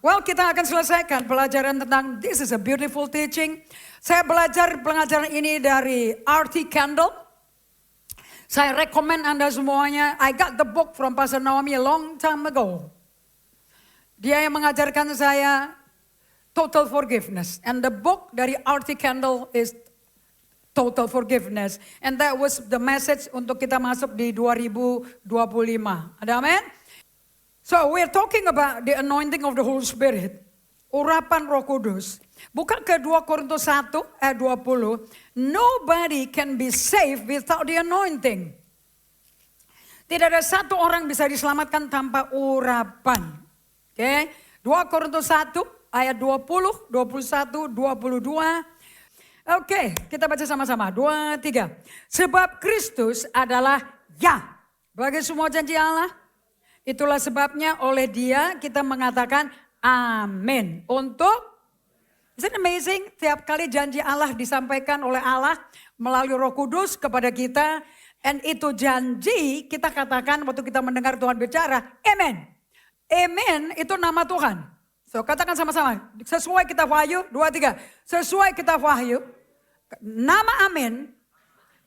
Well, kita akan selesaikan pelajaran tentang this is a beautiful teaching. Saya belajar pelajaran ini dari R.T. Kendall. Saya rekomen Anda semuanya. I got the book from Pastor Naomi a long time ago. Dia yang mengajarkan saya total forgiveness. And the book dari R.T. Kendall is total forgiveness. And that was the message untuk kita masuk di 2025. Ada amin? So we're talking about the anointing of the Holy Spirit. Urapan Roh Kudus. Buka ke 2 Korintus 1 ayat 20. Nobody can be saved without the anointing. Tidak ada satu orang bisa diselamatkan tanpa urapan. Oke, 2 Korintus 1 ayat 20, 21, 22. Oke, kita baca sama-sama. 2, 3. Sebab Kristus adalah ya. Bagi semua janji Allah. Itulah sebabnya oleh Dia kita mengatakan amin. Isn't it amazing? Tiap kali janji Allah disampaikan oleh Allah melalui Roh Kudus kepada kita. And itu janji kita katakan waktu kita mendengar Tuhan bicara, amen. Amen itu nama Tuhan. So katakan sama-sama, sesuai kitab Wahyu, 2, 3. Sesuai kitab Wahyu, nama amin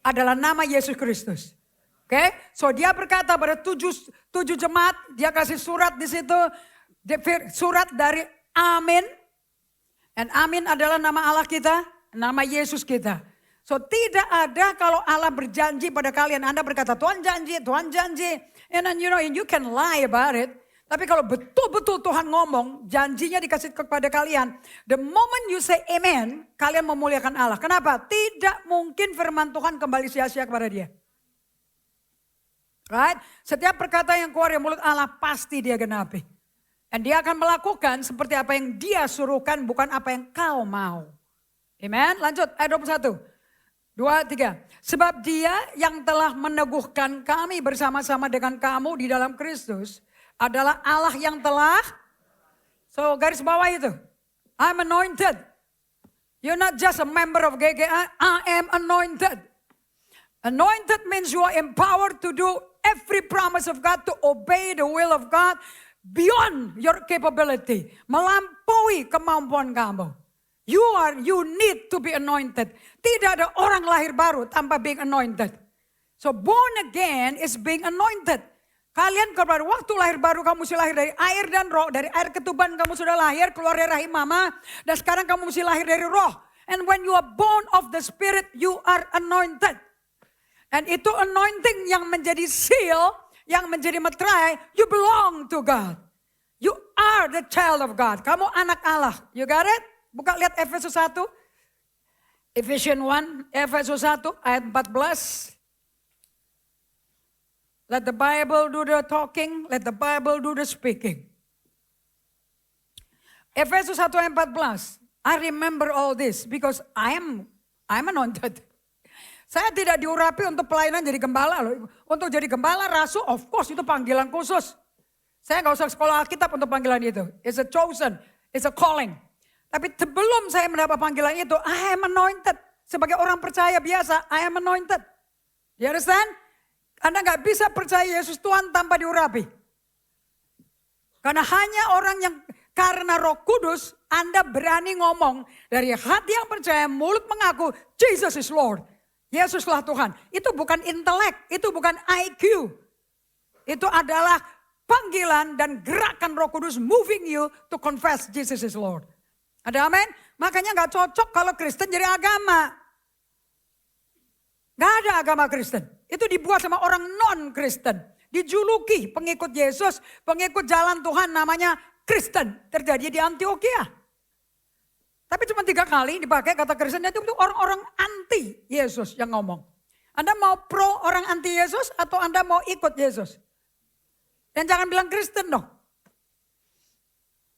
adalah nama Yesus Kristus. Oke, so dia berkata pada tujuh jemaat, dia kasih surat di situ, surat dari amin. And amin adalah nama Allah kita, nama Yesus kita. So tidak ada kalau Allah berjanji pada kalian, Anda berkata Tuhan janji. And then you can lie about it. Tapi kalau betul-betul Tuhan ngomong, janjinya dikasih kepada kalian. The moment you say amen, kalian memuliakan Allah. Kenapa? Tidak mungkin firman Tuhan kembali sia-sia kepada dia. Right? Setiap perkataan yang keluar dari mulut Allah pasti dia genapi. Dan dia akan melakukan seperti apa yang dia suruhkan, bukan apa yang kau mau. Amen. Lanjut ayat 21. 2, 3. Sebab dia yang telah meneguhkan kami bersama-sama dengan kamu di dalam Kristus adalah Allah yang telah. So garis bawah itu. I'm anointed. You're not just a member of GGA. I am anointed. Anointed means you are empowered to do every promise of God, to obey the will of God beyond your capability. Melampaui kemampuan kamu. You need to be anointed. Tidak ada orang lahir baru tanpa being anointed. So born again is being anointed. Kalian kepada waktu lahir baru kamu mesti lahir dari air dan roh. Dari air ketuban kamu sudah lahir keluar dari rahim mama. Dan sekarang kamu mesti lahir dari roh. And when you are born of the Spirit, you are anointed. And itu anointing yang menjadi seal, yang menjadi meterai, you belong to God. You are the child of God. Kamu anak Allah. You got it? Buka lihat Efesus 1. Ephesians 1, Efesus 1 ayat 14. Let the Bible do the talking, let the Bible do the speaking. Efesus 1 ayat 14. I remember all this because I'm anointed. Saya tidak diurapi untuk pelayanan jadi gembala loh. Untuk jadi gembala, rasul, of course itu panggilan khusus. Saya gak usah sekolah Alkitab untuk panggilan itu. It's a chosen, it's a calling. Tapi sebelum saya mendapat panggilan itu, I am anointed. Sebagai orang percaya biasa, I am anointed. You understand? Anda gak bisa percaya Yesus Tuhan tanpa diurapi. Karena hanya orang yang karena Roh Kudus, Anda berani ngomong dari hati yang percaya, mulut mengaku, Jesus is Lord. Yesuslah Tuhan. Itu bukan intelek, itu bukan IQ. Itu adalah panggilan dan gerakan Roh Kudus moving you to confess Jesus is Lord. Ada amin? Makanya gak cocok kalau Kristen jadi agama. Gak ada agama Kristen. Itu dibuat sama orang non-Kristen. Dijuluki pengikut Yesus, pengikut jalan Tuhan namanya Kristen. Terjadi di Antioquia. Tapi cuma 3 kali dipakai kata Kristen, itu orang-orang anti Yesus yang ngomong. Anda mau pro orang anti Yesus atau Anda mau ikut Yesus? Dan jangan bilang Kristen dong.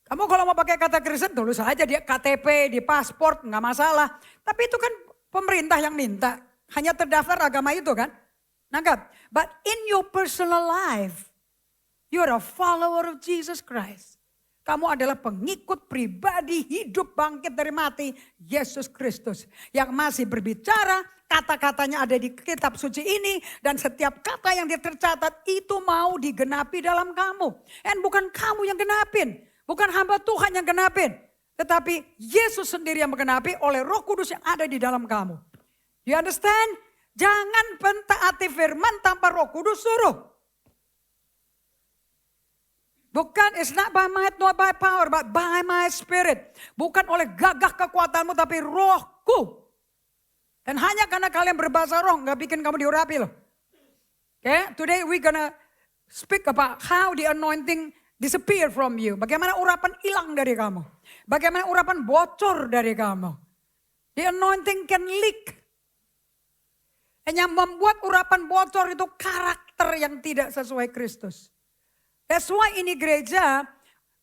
Kamu kalau mau pakai kata Kristen tulis aja di KTP, di paspor, nggak masalah. Tapi itu kan pemerintah yang minta. Hanya terdaftar agama itu kan. Nangkap? But in your personal life, you're a follower of Jesus Christ. Kamu adalah pengikut pribadi hidup bangkit dari mati Yesus Kristus. Yang masih berbicara, kata-katanya ada di kitab suci ini. Dan setiap kata yang dia tercatat itu mau digenapi dalam kamu. Dan bukan kamu yang genapin. Bukan hamba Tuhan yang genapin. Tetapi Yesus sendiri yang menggenapi oleh Roh Kudus yang ada di dalam kamu. You understand? Jangan mentaati firman tanpa Roh Kudus suruh. Bukan, it's not by might, not by power, but by my spirit. Bukan oleh gagah kekuatanmu, tapi rohku. Dan hanya karena kalian berbahasa roh, gak bikin kamu diurapi loh. Okay, today we gonna speak about how the anointing disappear from you. Bagaimana urapan hilang dari kamu. Bagaimana urapan bocor dari kamu. The anointing can leak. Dan yang membuat urapan bocor itu karakter yang tidak sesuai Kristus. That's why ini gereja,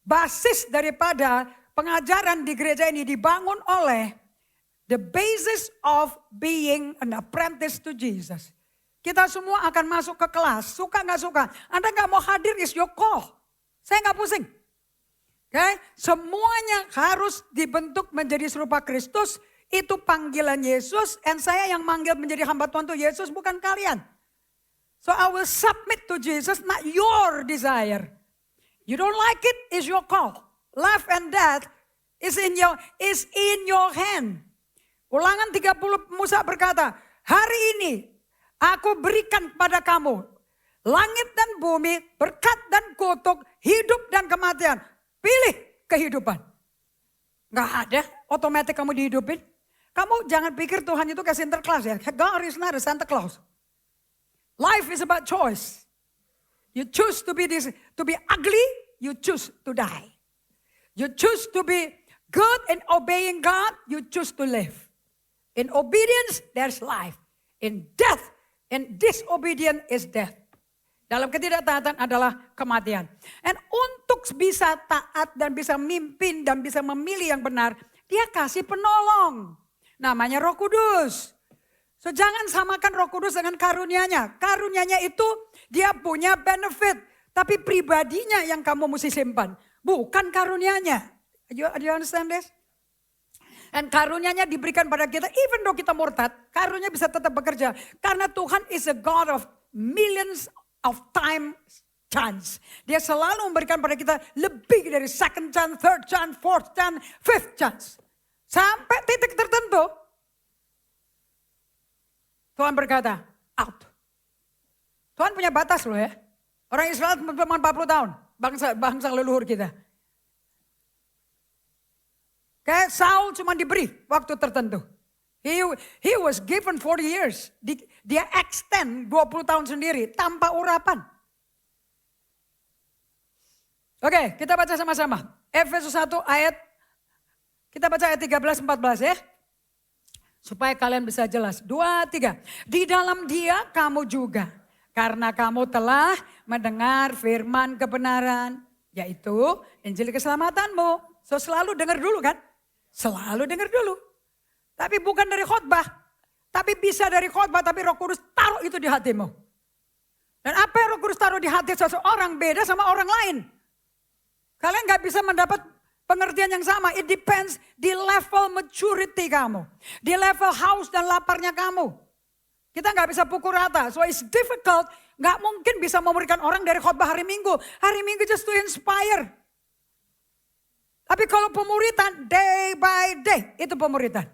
basis daripada pengajaran di gereja ini dibangun oleh the basis of being an apprentice to Jesus. Kita semua akan masuk ke kelas, suka gak suka. Anda gak mau hadir is your call. Saya gak pusing. Okay? Semuanya harus dibentuk menjadi serupa Kristus. Itu panggilan Yesus. And saya yang manggil menjadi hamba Tuhan itu Yesus, bukan kalian. So I will submit to Jesus, not your desire. You don't like it, is your call. Life and death is in your hand. Ulangan 30 Musa berkata, hari ini aku berikan kepada kamu langit dan bumi, berkat dan kutuk, hidup dan kematian. Pilih kehidupan. Gak ada otomatis kamu dihidupin. Kamu jangan pikir Tuhan itu kayak Sinterklas ya. God is not a Santa Claus. Life is about choice. You choose to be ugly, you choose to die. You choose to be good in obeying God, you choose to live. In obedience, there's life. In death, in disobedience is death. Dalam ketidaktaatan adalah kematian. And untuk bisa taat dan bisa mimpin dan bisa memilih yang benar, dia kasih penolong. Namanya Roh Kudus. So jangan samakan Roh Kudus dengan karunia-Nya. Karunia-Nya itu dia punya benefit. Tapi pribadinya yang kamu mesti simpan. Bukan karunia-Nya. Do you understand this? Dan karunia-Nya diberikan pada kita. Even though kita murtad, karunia bisa tetap bekerja. Karena Tuhan is a God of millions of time chance. Dia selalu memberikan pada kita lebih dari second chance, third chance, fourth chance, fifth chance. Sampai titik tertentu. Tuhan berkata, out. Tuhan punya batas loh ya. Orang Israel cuma 40 tahun. Bangsa leluhur kita. Kayak Saul cuma diberi waktu tertentu. He was given 40 years. Dia extend 20 tahun sendiri tanpa urapan. Oke, kita baca sama-sama. Efesus 1 ayat, kita baca ayat 13-14 ya. Supaya kalian bisa jelas. 2, 3. Di dalam dia kamu juga. Karena kamu telah mendengar firman kebenaran. Yaitu Injil keselamatanmu. So selalu dengar dulu kan? Selalu dengar dulu. Tapi bukan dari khotbah. Tapi bisa dari khotbah. Tapi Roh Kudus taruh itu di hatimu. Dan apa yang Roh Kudus taruh di hati seseorang beda sama orang lain. Kalian gak bisa mendapat pengertian yang sama. It depends di level maturity kamu. Di level haus dan laparnya kamu. Kita gak bisa pukul rata. So it's difficult. Gak mungkin bisa memberikan orang dari khotbah hari Minggu. Hari Minggu just to inspire. Tapi kalau pemuritan day by day. Itu pemuritan.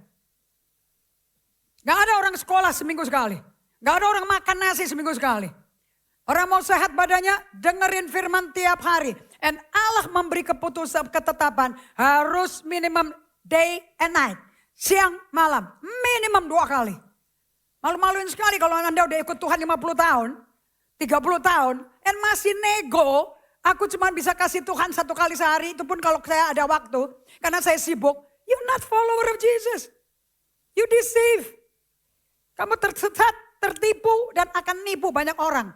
Gak ada orang sekolah seminggu sekali. Gak ada orang makan nasi seminggu sekali. Orang mau sehat badannya dengerin firman tiap hari. And Allah memberi keputusan ketetapan harus minimum day and night. Siang malam minimum 2 kali. Malu-maluin sekali kalau Anda udah ikut Tuhan 50 tahun. 30 tahun. And masih nego. Aku cuma bisa kasih Tuhan 1 kali sehari. Itu pun kalau saya ada waktu. Karena saya sibuk. You're not follower of Jesus. You deceive. Kamu tersesat, tertipu dan akan nipu banyak orang.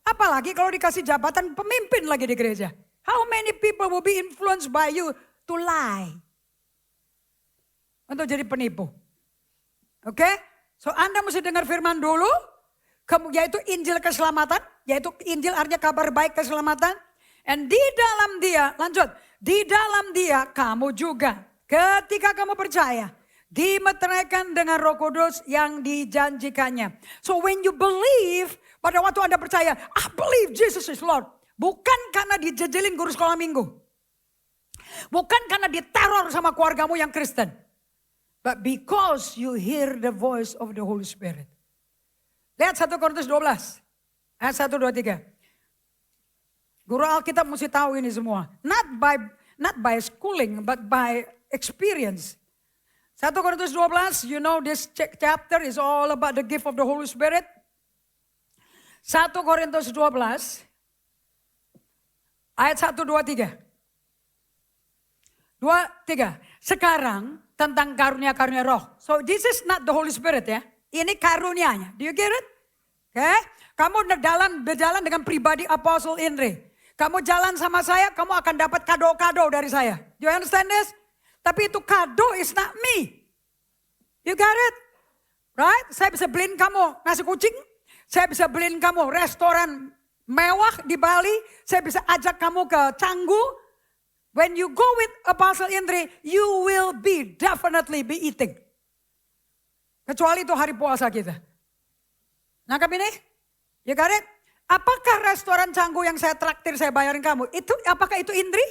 Apalagi kalau dikasih jabatan pemimpin lagi di gereja. How many people will be influenced by you to lie? Untuk jadi penipu. Oke? So Anda mesti dengar firman dulu. Yaitu Injil keselamatan. Yaitu Injil artinya kabar baik keselamatan. And di dalam dia, lanjut. Di dalam dia kamu juga. Ketika kamu percaya. Dimeteraikan dengan Roh Kudus yang dijanjikannya. So when you believe, pada waktu Anda percaya, I believe Jesus is Lord. Bukan karena dijejelin guru sekolah minggu. Bukan karena diteror sama keluargamu yang Kristen. But because you hear the voice of the Holy Spirit. Lihat 1 Korintus 12. Ayat 1, 2, 3. Guru Alkitab mesti tahu ini semua. Not by schooling, but by experience. 1 Korintus 12, you know this chapter is all about the gift of the Holy Spirit. 1 Korintus 12, ayat 1, 2, 3. 2, 3. Sekarang tentang karunia-karunia roh. So this is not the Holy Spirit ya. Ini karunianya. Do you get it? Okay? Kamu berjalan dengan pribadi Apostle Indri. Kamu jalan sama saya, kamu akan dapat kado-kado dari saya. Do you understand this? Tapi itu kado is not me. You got it? Right? Saya bisa beliin kamu nasi kucing. Saya bisa beliin kamu restoran mewah di Bali. Saya bisa ajak kamu ke Canggu. When you go with Apostle Indri, you will definitely be eating. Kecuali itu hari puasa kita. Nangkap ini? You got it? Apakah restoran Canggu yang saya traktir, saya bayarin kamu, apakah itu Indri?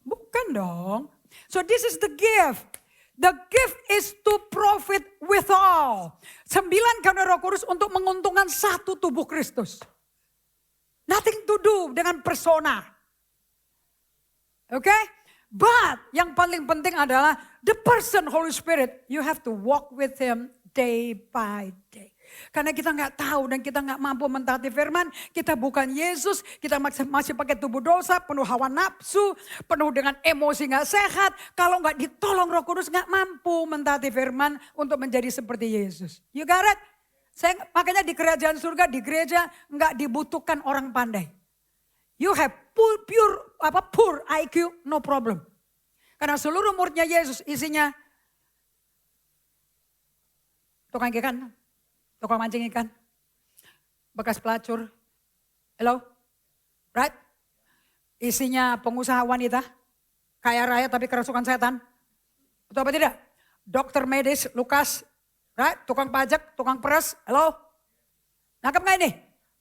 Bukan dong. So this is the gift. The gift is to profit with all. 9 karunia Roh Kudus untuk menguntungkan satu tubuh Kristus. Nothing to do dengan persona. Okay? But yang paling penting adalah the person Holy Spirit. You have to walk with Him day by day. Karena kita nggak tahu dan kita nggak mampu mentaati firman. Kita bukan Yesus, kita masih pakai tubuh dosa, penuh hawa nafsu, penuh dengan emosi nggak sehat. Kalau nggak ditolong Roh Kudus nggak mampu mentaati firman untuk menjadi seperti Yesus. You got it? Makanya di kerajaan surga, di gereja nggak dibutuhkan orang pandai. You have pure IQ, no problem. Karena seluruh muridnya Yesus isinya tukang ikan, tukang mancing ikan, bekas pelacur, hello, right? Isinya pengusaha wanita, kaya raya tapi kerasukan setan, betul apa tidak? Dokter medis, Lukas, right? Tukang pajak, tukang peres, hello, nangkep gak ini?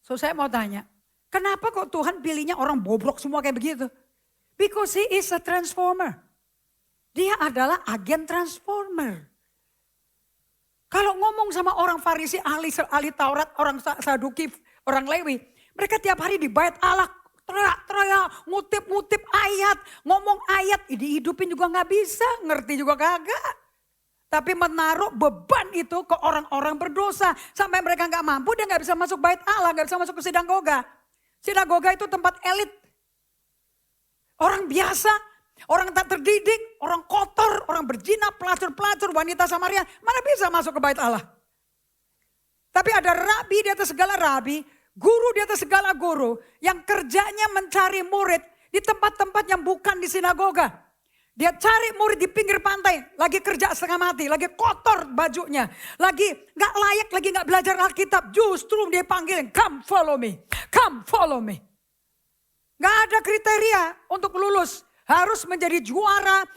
So saya mau tanya, kenapa kok Tuhan pilihnya orang bobrok semua kayak begitu? Because he is a transformer. Dia adalah agen transformer. Kalau ngomong sama orang Farisi, ahli Taurat, orang Saduki, orang Lewi, mereka tiap hari di bait Allah, teriak-teriak, ngutip-ngutip ayat, ngomong ayat, dihidupin juga nggak bisa, ngerti juga kagak. Tapi menaruh beban itu ke orang-orang berdosa, sampai mereka nggak mampu, dia nggak bisa masuk bait Allah, nggak bisa masuk ke sinagoga. Sinagoga itu tempat elit, orang biasa. Orang tak terdidik, orang kotor, orang berzina, pelacur-pelacur, wanita Samaria, mana bisa masuk ke bait Allah. Tapi ada rabi di atas segala rabi, guru di atas segala guru, yang kerjanya mencari murid di tempat-tempat yang bukan di sinagoga. Dia cari murid di pinggir pantai, lagi kerja setengah mati, lagi kotor bajunya, lagi gak layak, lagi gak belajar Alkitab, justru dia panggilin, come follow me, come follow me. Gak ada kriteria untuk lulus. Harus menjadi juara,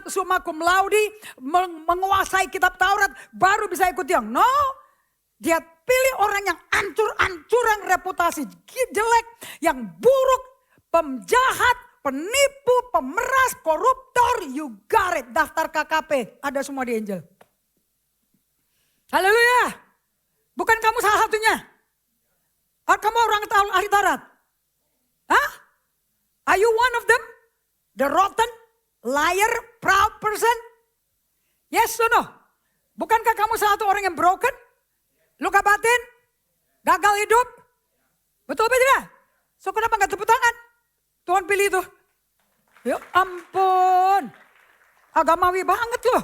summa cum laude, menguasai kitab Taurat, baru bisa ikut yang. No, dia pilih orang yang ancur-ancuran reputasi, jelek, yang buruk, penjahat, penipu, pemeras, koruptor, you got it. Daftar KKP, ada semua di Angel. Haleluya. Bukan kamu salah satunya. Kamu orang ahli Taurat. Hah? Are you one of them? The rotten, liar, proud person? Yes or no? Bukankah kamu salah satu orang yang broken? Luka batin? Gagal hidup? Betul apa tidak? So kenapa gak tepuk tangan? Tuhan pilih itu. Ya ampun. Agamawi banget loh.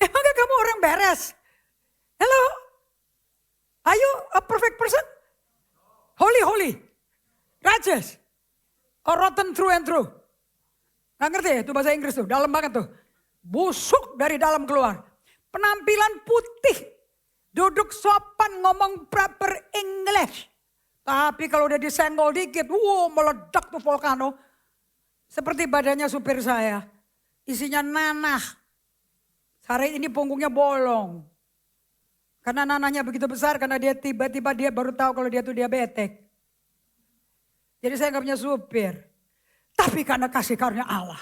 Emangnya kamu orang beres? Hello? Are you a perfect person? Holy. Righteous. Or rotten through and through. Gak ngerti ya itu bahasa Inggris tuh, dalam banget tuh. Busuk dari dalam keluar. Penampilan putih. Duduk sopan ngomong proper English. Tapi kalau udah disenggol dikit, meledak tuh volcano. Seperti badannya supir saya. Isinya nanah. Hari ini punggungnya bolong. Karena nanahnya begitu besar, karena dia tiba-tiba dia baru tahu kalau dia tuh diabetes. Jadi saya gak punya supir. Tapi karena kasih karunia Allah,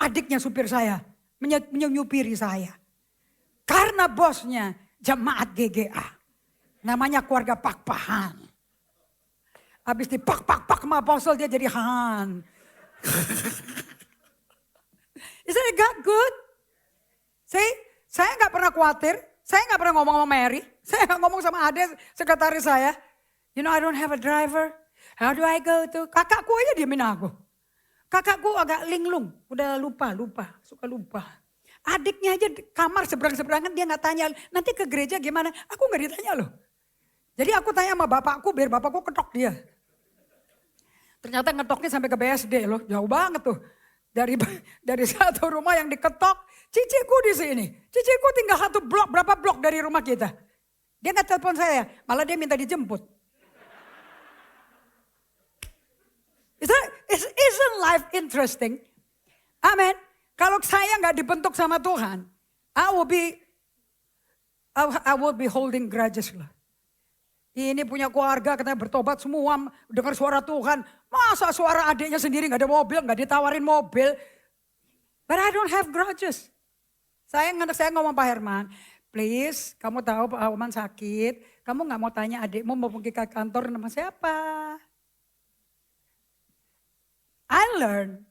adiknya supir saya menyupiri saya. Karena bosnya jemaat GGA. Namanya keluarga Pak-Pahan. Habis dipak-pak-pak sama apostol dia jadi Han. Isn't it God good? Saya gak pernah khawatir. Saya gak pernah ngomong sama Mary. Saya gak ngomong sama Ade, sekretaris saya. You know I don't have a driver. How do I go to? Kakakku aja diemin aku. Kakakku agak linglung. Udah lupa. Suka lupa. Adiknya aja kamar seberang-seberangan dia gak tanya. Nanti ke gereja gimana? Aku gak ditanya loh. Jadi aku tanya sama bapakku biar bapakku ketok dia. Ternyata ngetoknya sampai ke BSD loh. Jauh banget tuh. Dari satu rumah yang diketok. Ciciku di sini. Ciciku tinggal satu blok, berapa blok dari rumah kita. Dia gak telepon saya. Malah dia minta dijemput. Isn't life interesting? Amin. Kalau saya gak dibentuk sama Tuhan. I will be holding grudges lah. Ini punya keluarga katanya bertobat semua dengar suara Tuhan. Masa suara adiknya sendiri gak ada mobil, gak ditawarin mobil. But I don't have grudges. Saya ngomong Pak Herman, please kamu tahu Pak Herman sakit. Kamu gak mau tanya adikmu mau pergi ke kantor nama siapa. I learn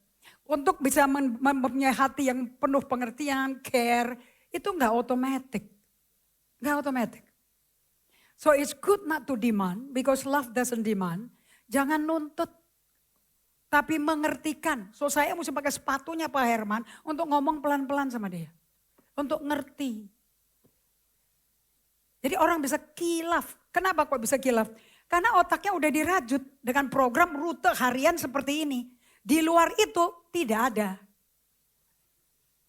untuk bisa mempunyai hati yang penuh pengertian, care. Itu gak otomatis. Gak otomatis. So it's good not to demand because love doesn't demand. Jangan nuntut. Tapi mengertikan. So saya mesti pakai sepatunya Pak Herman untuk ngomong pelan-pelan sama dia. Untuk ngerti. Jadi orang bisa kilaf. Kenapa kok bisa kilaf? Karena otaknya udah dirajut dengan program rute harian seperti ini. Di luar itu tidak ada.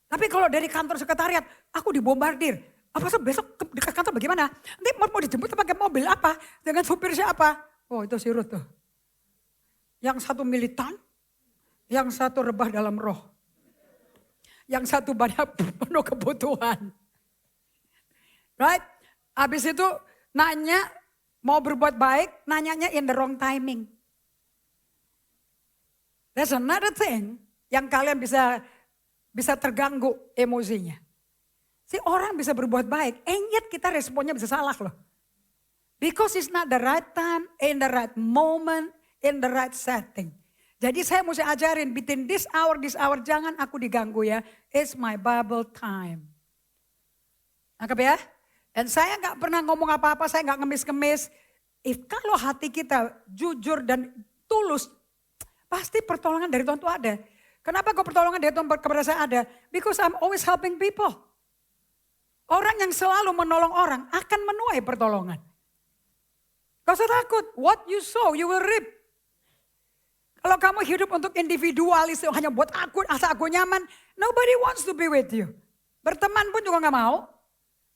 Tapi kalau dari kantor sekretariat, aku dibombardir. Apa sih besok dekat kantor bagaimana? Nanti mau dijemput pakai mobil apa? Dengan supir siapa? Oh itu si Ruth tuh. Yang satu militan, yang satu rebah dalam roh. Yang satu banyak penuh kebutuhan. Right? Habis itu nanya mau berbuat baik, nanyanya in the wrong timing. That's another thing yang kalian bisa terganggu emosinya. Si orang bisa berbuat baik, and yet kita responnya bisa salah loh. Because it's not the right time, in the right moment, in the right setting. Jadi saya mesti ajarin, between this hour, jangan aku diganggu ya. It's my Bible time. Nangkep ya? Dan saya gak pernah ngomong apa-apa, saya gak ngemis-ngemis. Kalau hati kita jujur dan tulus, pasti pertolongan dari Tuhan itu ada. Kenapa kok pertolongan dari Tuhan kepada saya ada? Because I'm always helping people. Orang yang selalu menolong orang akan menuai pertolongan. Gak usah takut. What you sow, you will reap. Kalau kamu hidup untuk individualis, hanya buat aku, asal aku nyaman. Nobody wants to be with you. Berteman pun juga gak mau.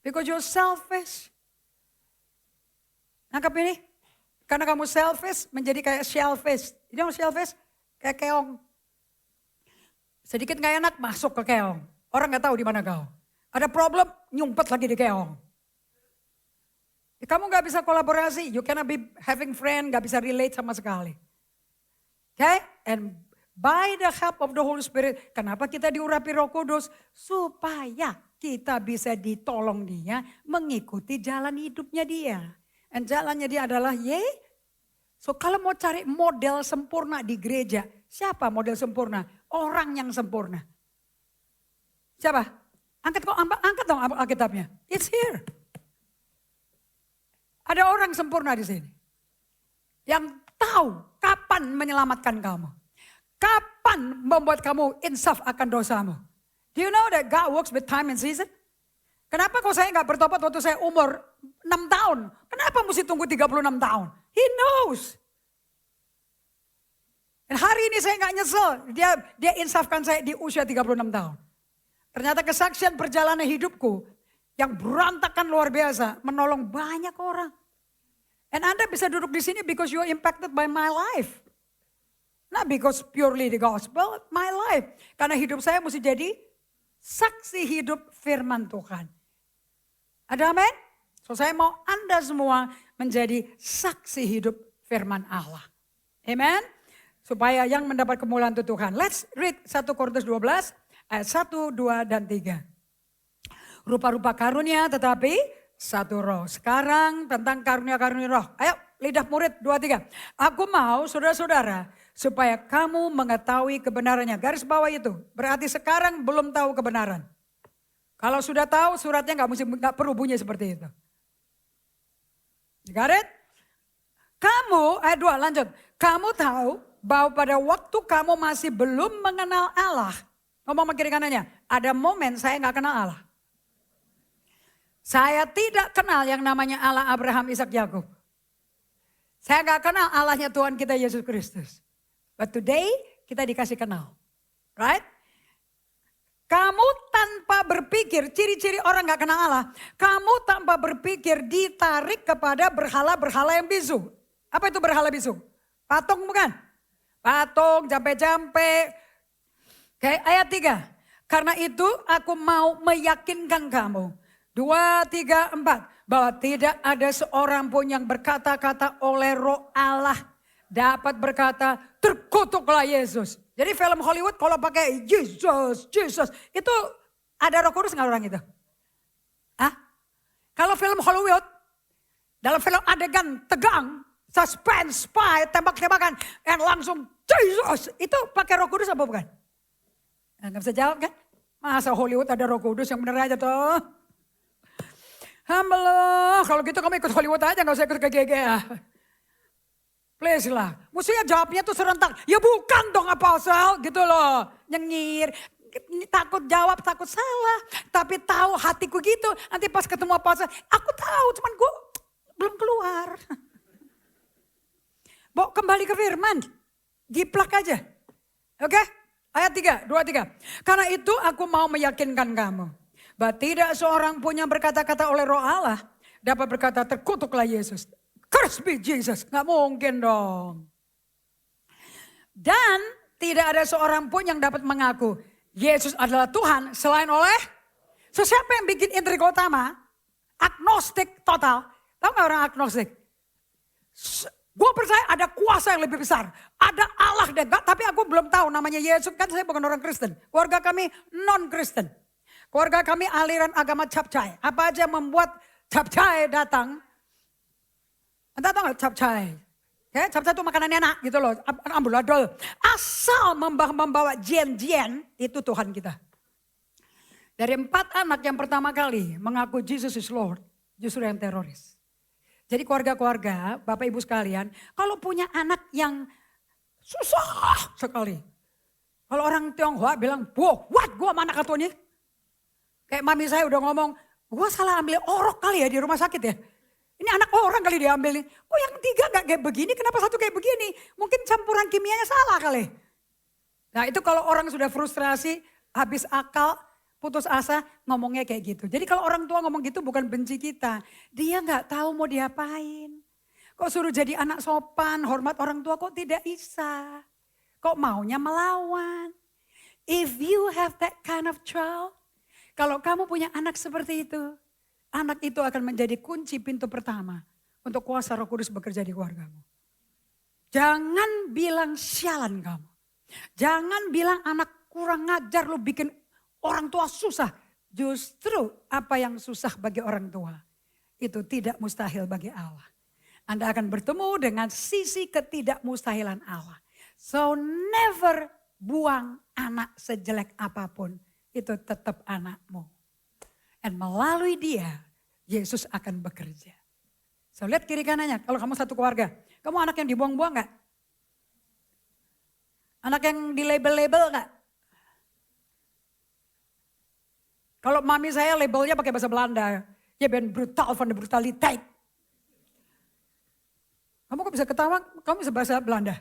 Because you're selfish. Nangkap ini? Karena kamu selfish, menjadi kayak shellfish. You know shellfish? Kayak keong. Sedikit gak enak, masuk ke keong. Orang gak tahu di mana kau. Ada problem, nyumpet lagi di keong. Kamu gak bisa kolaborasi, you cannot be having friend, gak bisa relate sama sekali. Okay? And by the help of the Holy Spirit, kenapa kita diurapi Roh Kudus? Supaya kita bisa ditolong dia, mengikuti jalan hidupnya dia. And jalannya dia adalah So kalau mau cari model sempurna di gereja, siapa model sempurna? Orang yang sempurna. Siapa? Angkat dong Alkitabnya. It's here. Ada orang sempurna di sini. Yang tahu kapan menyelamatkan kamu. Kapan membuat kamu insaf akan dosamu. Do you know that God works with time and season? Kenapa kok saya gak bertobat waktu saya umur 6 tahun? Kenapa mesti tunggu 36 tahun? He knows. Dan hari ini saya gak nyesel. Dia insafkan saya di usia 36 tahun. Ternyata kesaksian perjalanan hidupku yang berantakan luar biasa menolong banyak orang. And Anda bisa duduk di sini because you are impacted by my life. Not because purely the gospel, my life. Karena hidup saya mesti jadi saksi hidup firman Tuhan. Ada amin? So saya mau Anda semua menjadi saksi hidup firman Allah. Amen? Supaya yang mendapat kemuliaan itu Tuhan. Let's read 1 Korintus 12 ayat 1, 2, dan 3. Rupa-rupa karunia tetapi satu roh. Sekarang tentang karunia-karunia roh. Ayo lidah murid 2, 3. Aku mau saudara-saudara supaya kamu mengetahui kebenarannya. Garis bawah itu. Berarti sekarang belum tahu kebenaran. Kalau sudah tahu suratnya nggak perlu bunyi seperti itu. Got it? Kamu, ayat 2 lanjut. Kamu tahu bahwa pada waktu kamu masih belum mengenal Allah. Ngomong sama kiri kanannya, ada momen saya gak kenal Allah. Saya tidak kenal yang namanya Allah Abraham, Ishak, Yakub. Saya gak kenal Allahnya Tuhan kita Yesus Kristus. But today kita dikasih kenal. Right? Kamu tanpa berpikir, ciri-ciri orang gak kenal Allah. Kamu tanpa berpikir ditarik kepada berhala-berhala yang bisu. Apa itu berhala bisu? Patung bukan? Patung, jampe-jampe. Oke, ayat 3. Karena itu aku mau meyakinkan kamu. 2, 3, 4. Bahwa tidak ada seorang pun yang berkata-kata oleh roh Allah. Dapat berkata, terkutuklah Yesus. Jadi film Hollywood kalau pakai Jesus. Itu ada Roh Kudus nggak orang itu? Hah? Kalau film Hollywood, dalam film adegan tegang, suspense, spy, tembak-tembakan, yang langsung Jesus. Itu pakai Roh Kudus apa bukan? Nggak bisa jawab kan? Masa Hollywood ada Roh Kudus yang bener aja tuh. Alhamdulillah, kalau gitu kamu ikut Hollywood aja, nggak usah ikut ke GGA. Please lah, mestinya jawabnya tuh serentak. Ya bukan dong Apostle, gitu loh. Nyengir, takut jawab, takut salah. Tapi tahu hatiku gitu, nanti pas ketemu Apostle, aku tahu cuman gue belum keluar. Bawa kembali ke firman, jiplak aja. Oke, ayat 3, 2, 3. Karena itu aku mau meyakinkan kamu. Bahwa tidak seorang pun yang berkata-kata oleh roh Allah dapat berkata terkutuklah Yesus. Curse be Jesus, gak mungkin dong. Dan tidak ada seorang pun yang dapat mengaku Yesus adalah Tuhan selain oleh. So siapa yang bikin intriga utama? Agnostik total. Tahu gak orang agnostik? Gue percaya ada kuasa yang lebih besar. Ada Allah dan God, tapi aku belum tahu namanya Yesus. Kan saya bukan orang Kristen. Keluarga kami non-Kristen. Keluarga kami aliran agama capcay. Apa aja membuat capcay datang. Entah tahu gak capcay? Ya, capcay itu makanan enak gitu loh. Ambuladol. Asal membawa jen-jen, itu Tuhan kita. Dari 4 anak yang pertama kali mengaku Jesus is Lord, justru yang teroris. Jadi keluarga-keluarga, Bapak Ibu sekalian, kalau punya anak yang susah sekali. Kalau orang Tionghoa bilang, wow, what? Gue sama anak satu ini. Kayak mami saya udah ngomong, gue salah ambil orok kali ya di rumah sakit ya. Ini anak orang kali diambil nih. Kok yang 3 gak kayak begini, kenapa 1 kayak begini? Mungkin campuran kimianya salah kali. Nah itu kalau orang sudah frustrasi, habis akal, putus asa, ngomongnya kayak gitu. Jadi kalau orang tua ngomong gitu bukan benci kita. Dia gak tahu mau diapain. Kok suruh jadi anak sopan, hormat orang tua kok tidak bisa. Kok maunya melawan. If you have that kind of child, kalau kamu punya anak seperti itu, anak itu akan menjadi kunci pintu pertama untuk kuasa Roh Kudus bekerja di keluargamu. Jangan bilang sialan kamu. Jangan bilang anak kurang ngajar lu bikin orang tua susah. Justru apa yang susah bagi orang tua itu tidak mustahil bagi Allah. Anda akan bertemu dengan sisi ketidakmustahilan Allah. So never buang anak sejelek apapun. Itu tetap anakmu. Dan melalui dia, Yesus akan bekerja. So lihat kiri kanannya, kalau kamu satu keluarga. Kamu anak yang dibuang-buang gak? Anak yang dilabel-label gak? Kalau mami saya labelnya pakai bahasa Belanda. Ya ben brutal van de brutaliteit. Kamu kok bisa ketawa, kamu bisa bahasa Belanda.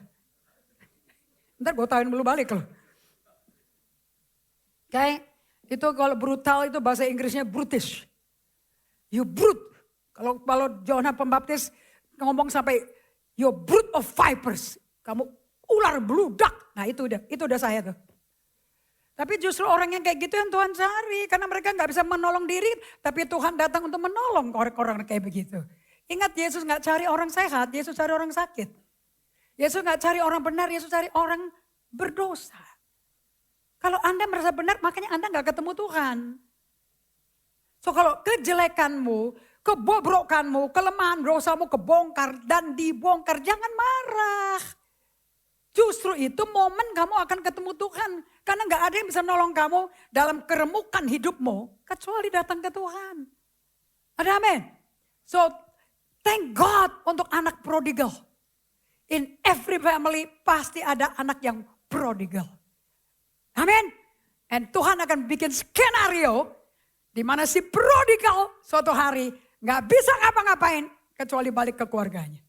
Ntar gue tahuin dulu balik loh. Oke, itu kalau brutal itu bahasa Inggrisnya brutish. You brute. Kalau Yohanes Pembaptis ngomong sampai you brute of vipers. Kamu ular beludak. Nah itu udah saya tuh. Tapi justru orang yang kayak gitu yang Tuhan cari. Karena mereka gak bisa menolong diri. Tapi Tuhan datang untuk menolong orang-orang kayak begitu. Ingat Yesus gak cari orang sehat, Yesus cari orang sakit. Yesus nggak cari orang benar, Yesus cari orang berdosa. Kalau Anda merasa benar, makanya Anda nggak ketemu Tuhan. So kalau kejelekanmu, kebobrokanmu, kelemahan dosamu kebongkar dan dibongkar, jangan marah. Justru itu momen kamu akan ketemu Tuhan. Karena nggak ada yang bisa nolong kamu dalam keremukan hidupmu, kecuali datang ke Tuhan. Ada amin? So thank God untuk anak prodigal. In every family pasti ada anak yang prodigal. Amin. And Tuhan akan bikin skenario di mana si prodigal suatu hari nggak bisa ngapa-ngapain kecuali balik ke keluarganya.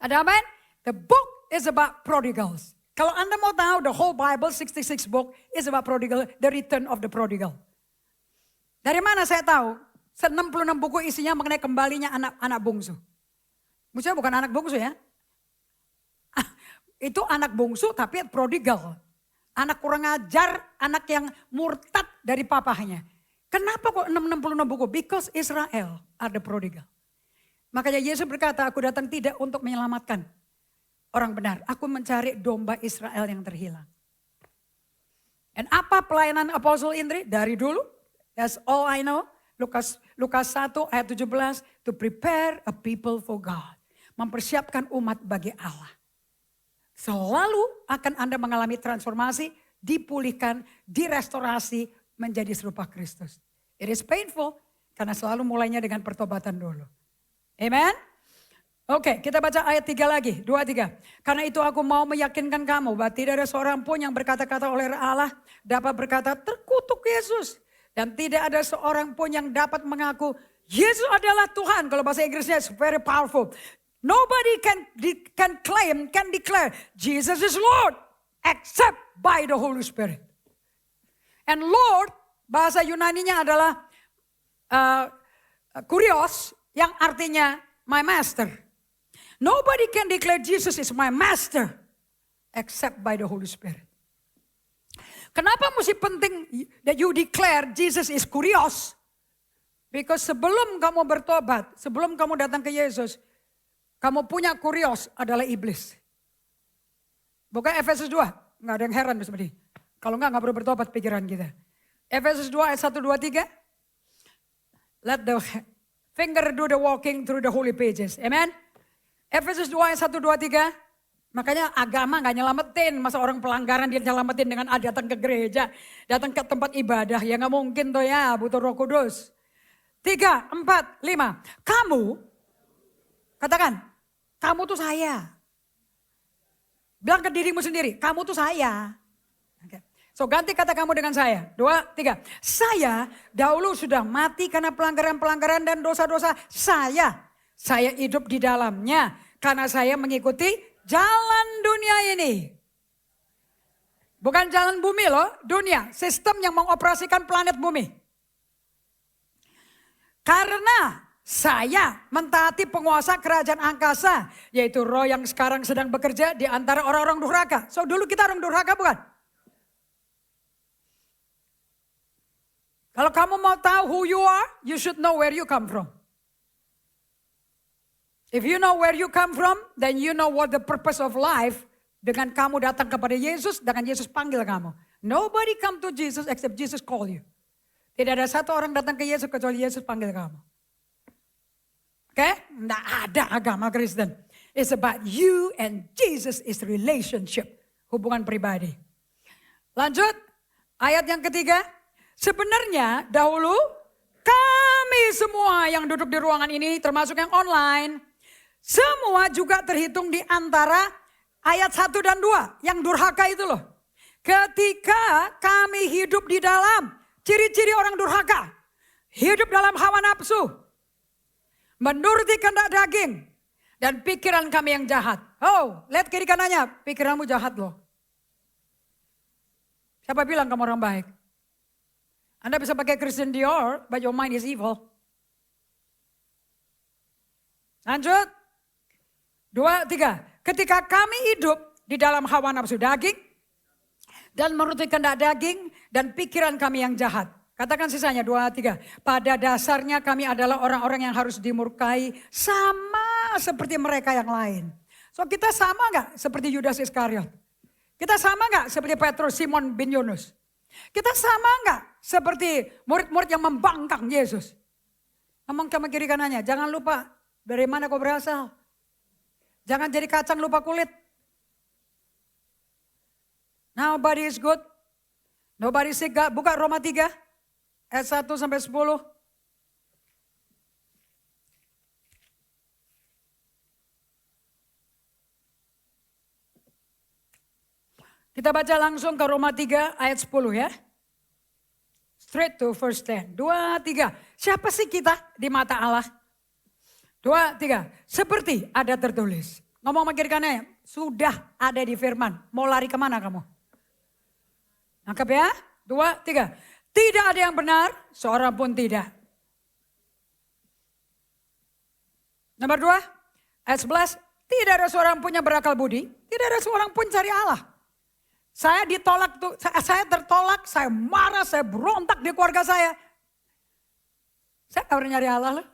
Ada amin? The book is about prodigals. Kalau Anda mau tahu, the whole Bible 66 book is about prodigal, the return of the prodigal. Dari mana saya tahu? 66 buku isinya mengenai kembalinya anak bungsu. Maksudnya bukan anak bungsu ya. Itu anak bungsu tapi prodigal. Anak kurang ajar, anak yang murtad dari papahnya. Kenapa kok 66 buku? Because Israel are the prodigal. Makanya Yesus berkata, aku datang tidak untuk menyelamatkan orang benar. Aku mencari domba Israel yang terhilang. Dan apa pelayanan Apostle Indri? Dari dulu, that's all I know. Lukas 1 ayat 17, to prepare a people for God. Mempersiapkan umat bagi Allah. Selalu akan Anda mengalami transformasi, dipulihkan, direstorasi, menjadi serupa Kristus. It is painful, karena selalu mulainya dengan pertobatan dulu. Amen? Oke, kita baca ayat 3 lagi, 2-3. Karena itu aku mau meyakinkan kamu bahwa tidak ada seorang pun yang berkata-kata oleh Allah dapat berkata terkutuk Yesus. Dan tidak ada seorang pun yang dapat mengaku Yesus adalah Tuhan. Kalau bahasa Inggrisnya it's very powerful. Nobody can declare Jesus is Lord except by the Holy Spirit. And Lord, bahasa Yunaninya adalah kurios yang artinya my master. Nobody can declare Jesus is my master except by the Holy Spirit. Kenapa mesti penting that you declare Jesus is kurios? Because sebelum kamu bertobat, sebelum kamu datang ke Yesus, kamu punya kurios adalah iblis. Bukan Efesus 2, nggak ada yang heran seperti. Kalau nggak perlu bertobat pikiran kita. Efesus 2 ayat 1, 2, 3. Let the finger do the walking through the holy pages. Amen. Efesus 2 ayat 1, 2, 3. Makanya agama gak nyelamatin. Masa orang pelanggaran dia nyelamatin dengan datang ke gereja. Datang ke tempat ibadah. Ya gak mungkin tuh ya, butuh Roh Kudus. 3, 4, 5. Kamu, katakan, kamu tuh saya. Bilang ke dirimu sendiri, kamu tuh saya. Okay. So ganti kata kamu dengan saya. 2, 3. Saya dahulu sudah mati karena pelanggaran-pelanggaran dan dosa-dosa saya. Saya hidup di dalamnya karena saya mengikuti jalan dunia ini. Bukan jalan bumi loh, dunia. Sistem yang mengoperasikan planet bumi. Karena saya mentaati penguasa kerajaan angkasa. Yaitu roh yang sekarang sedang bekerja di antara orang-orang durhaka. So dulu kita orang durhaka bukan? Kalau kamu mau tahu who you are, you should know where you come from. If you know where you come from, then you know what the purpose of life. Dengan kamu datang kepada Yesus, dengan Yesus panggil kamu. Nobody come to Jesus except Jesus call you. Tidak ada satu orang datang ke Yesus kecuali Yesus panggil kamu. Oke? Tidak ada agama Kristen. It's about you and Jesus is relationship. Hubungan pribadi. Lanjut, ayat yang ketiga. Sebenarnya dahulu kami semua yang duduk di ruangan ini termasuk yang online. Semua juga terhitung di antara ayat 1 dan 2. Yang durhaka itu loh. Ketika kami hidup di dalam ciri-ciri orang durhaka. Hidup dalam hawa nafsu. Menuruti kehendak daging. Dan pikiran kami yang jahat. Oh, lihat kiri kanannya. Pikiranmu jahat loh. Siapa bilang kamu orang baik? Anda bisa pakai Christian Dior, but your mind is evil. Lanjut. 2, 3. Ketika kami hidup di dalam hawa nafsu daging. Dan menuruti kehendak daging dan pikiran kami yang jahat. Katakan sisanya 2, 3. Pada dasarnya kami adalah orang-orang yang harus dimurkai sama seperti mereka yang lain. So kita sama nggak seperti Yudas Iskariot? Kita sama nggak seperti Petrus, Simon bin Yunus? Kita sama nggak seperti murid-murid yang membangkang Yesus? Ngomong sama kiri kanannya, jangan lupa dari mana kau berasal. Jangan jadi kacang lupa kulit. Nobody is good. Nobody is sick. Buka Roma 3 ayat 1 sampai 10. Kita baca langsung ke Roma 3 ayat 10 ya. Straight to verse 10. 2, 3. Siapa sih kita di mata Allah? 2, 3. Seperti ada tertulis. Ngomong sama kiri kanannya, sudah ada di firman. Mau lari kemana kamu? Nangkep ya? 2, 3. Tidak ada yang benar, seorang pun tidak. Nomor 2, ayat 11. Tidak ada seorang pun yang berakal budi. Tidak ada seorang pun cari Allah. Saya ditolak, saya tertolak, saya marah, saya berontak di keluarga saya. Saya gak pernah nyari Allah loh.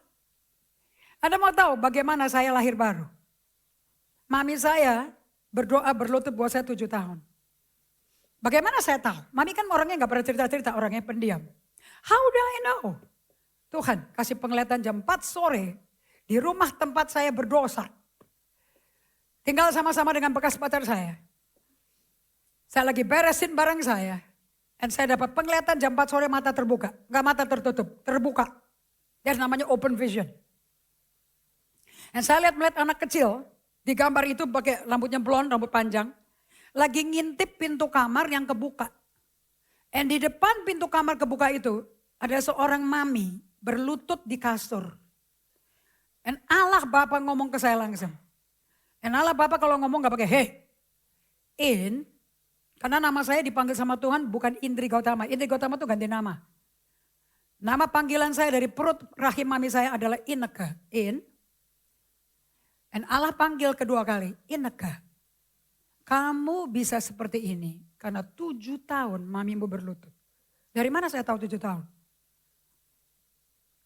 Anda mau tahu bagaimana saya lahir baru? Mami saya berdoa berlutut buat saya 7 tahun. Bagaimana saya tahu? Mami kan orangnya gak pernah cerita-cerita, orangnya pendiam. How do I know? Tuhan kasih penglihatan jam 4 sore di rumah tempat saya berdosa. Tinggal sama-sama dengan bekas pacar saya. Saya lagi beresin barang saya. Dan saya dapat penglihatan jam 4 sore mata terbuka. Enggak mata tertutup, terbuka. Dan namanya open vision. Dan saya melihat anak kecil. Di gambar itu pakai rambutnya blond, rambut panjang. Lagi ngintip pintu kamar yang kebuka. Dan di depan pintu kamar kebuka itu. Ada seorang mami berlutut di kasur. Dan Allah Bapa ngomong ke saya langsung. Dan Allah Bapa kalau ngomong gak pakai hey. Karena nama saya dipanggil sama Tuhan bukan Indri Gautama. Indri Gautama itu ganti nama. Nama panggilan saya dari perut rahim mami saya adalah Ineka. Dan Allah panggil kedua kali, Ineka. Kamu bisa seperti ini karena 7 tahun mamimu berlutut. Dari mana saya tahu 7 tahun?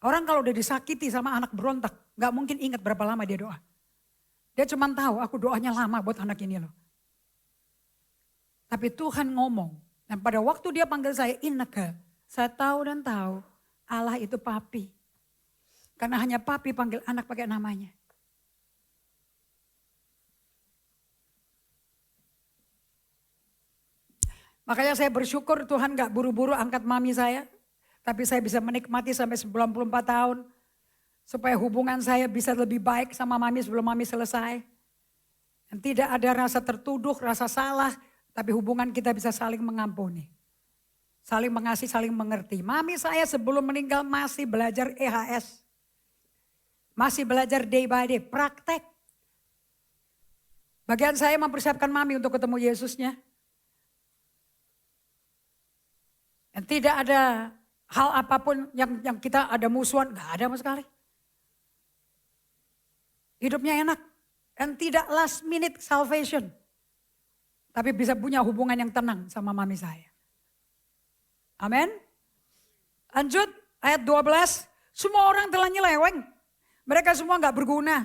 Orang kalau udah disakiti sama anak berontak, gak mungkin ingat berapa lama dia doa. Dia cuma tahu aku doanya lama buat anak ini loh. Tapi Tuhan ngomong, dan pada waktu dia panggil saya Ineka, saya tahu dan tahu Allah itu papi. Karena hanya papi panggil anak pakai namanya. Makanya saya bersyukur Tuhan gak buru-buru angkat mami saya. Tapi saya bisa menikmati sampai 94 tahun. Supaya hubungan saya bisa lebih baik sama mami sebelum mami selesai. Dan tidak ada rasa tertuduh, rasa salah. Tapi hubungan kita bisa saling mengampuni. Saling mengasihi, saling mengerti. Mami saya sebelum meninggal masih belajar EHS. Masih belajar day by day, praktek. Bagian saya mempersiapkan mami untuk ketemu Yesusnya. Dan tidak ada hal apapun yang kita ada musuhan, gak ada sama sekali. Hidupnya enak. Dan tidak last minute salvation. Tapi bisa punya hubungan yang tenang sama mami saya. Amin. Lanjut ayat 12. Semua orang telah nyeleweng. Mereka semua gak berguna.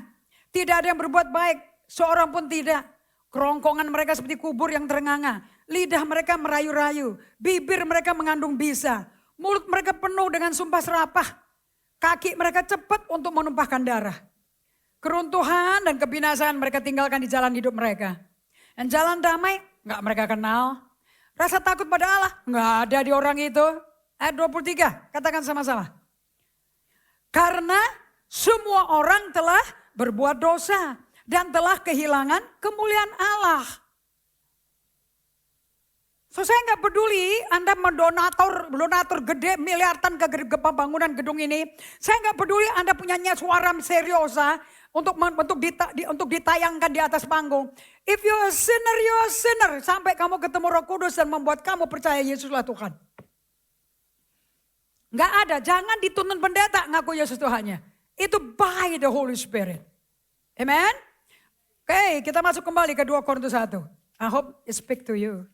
Tidak ada yang berbuat baik. Seorang pun tidak. Kerongkongan mereka seperti kubur yang terenganga. Lidah mereka merayu-rayu. Bibir mereka mengandung bisa. Mulut mereka penuh dengan sumpah serapah. Kaki mereka cepat untuk menumpahkan darah. Keruntuhan dan kebinasaan mereka tinggalkan di jalan hidup mereka. Dan jalan damai gak mereka kenal. Rasa takut pada Allah gak ada di orang itu. Ayat 23 katakan sama-sama. Karena semua orang telah berbuat dosa. Dan telah kehilangan kemuliaan Allah. So saya gak peduli Anda mendonatur gede miliaran ke pembangunan gedung ini. Saya gak peduli Anda punya suara seriosa. Untuk ditayangkan di atas panggung. If you're a sinner, you're a sinner. Sampai kamu ketemu Roh Kudus dan membuat kamu percaya Yesuslah Tuhan. Gak ada, jangan dituntun pendeta ngaku Yesus Tuhannya. Itu by the Holy Spirit. Amen? Oke, kita masuk kembali ke 2 Korintus 1. I hope it speak to you.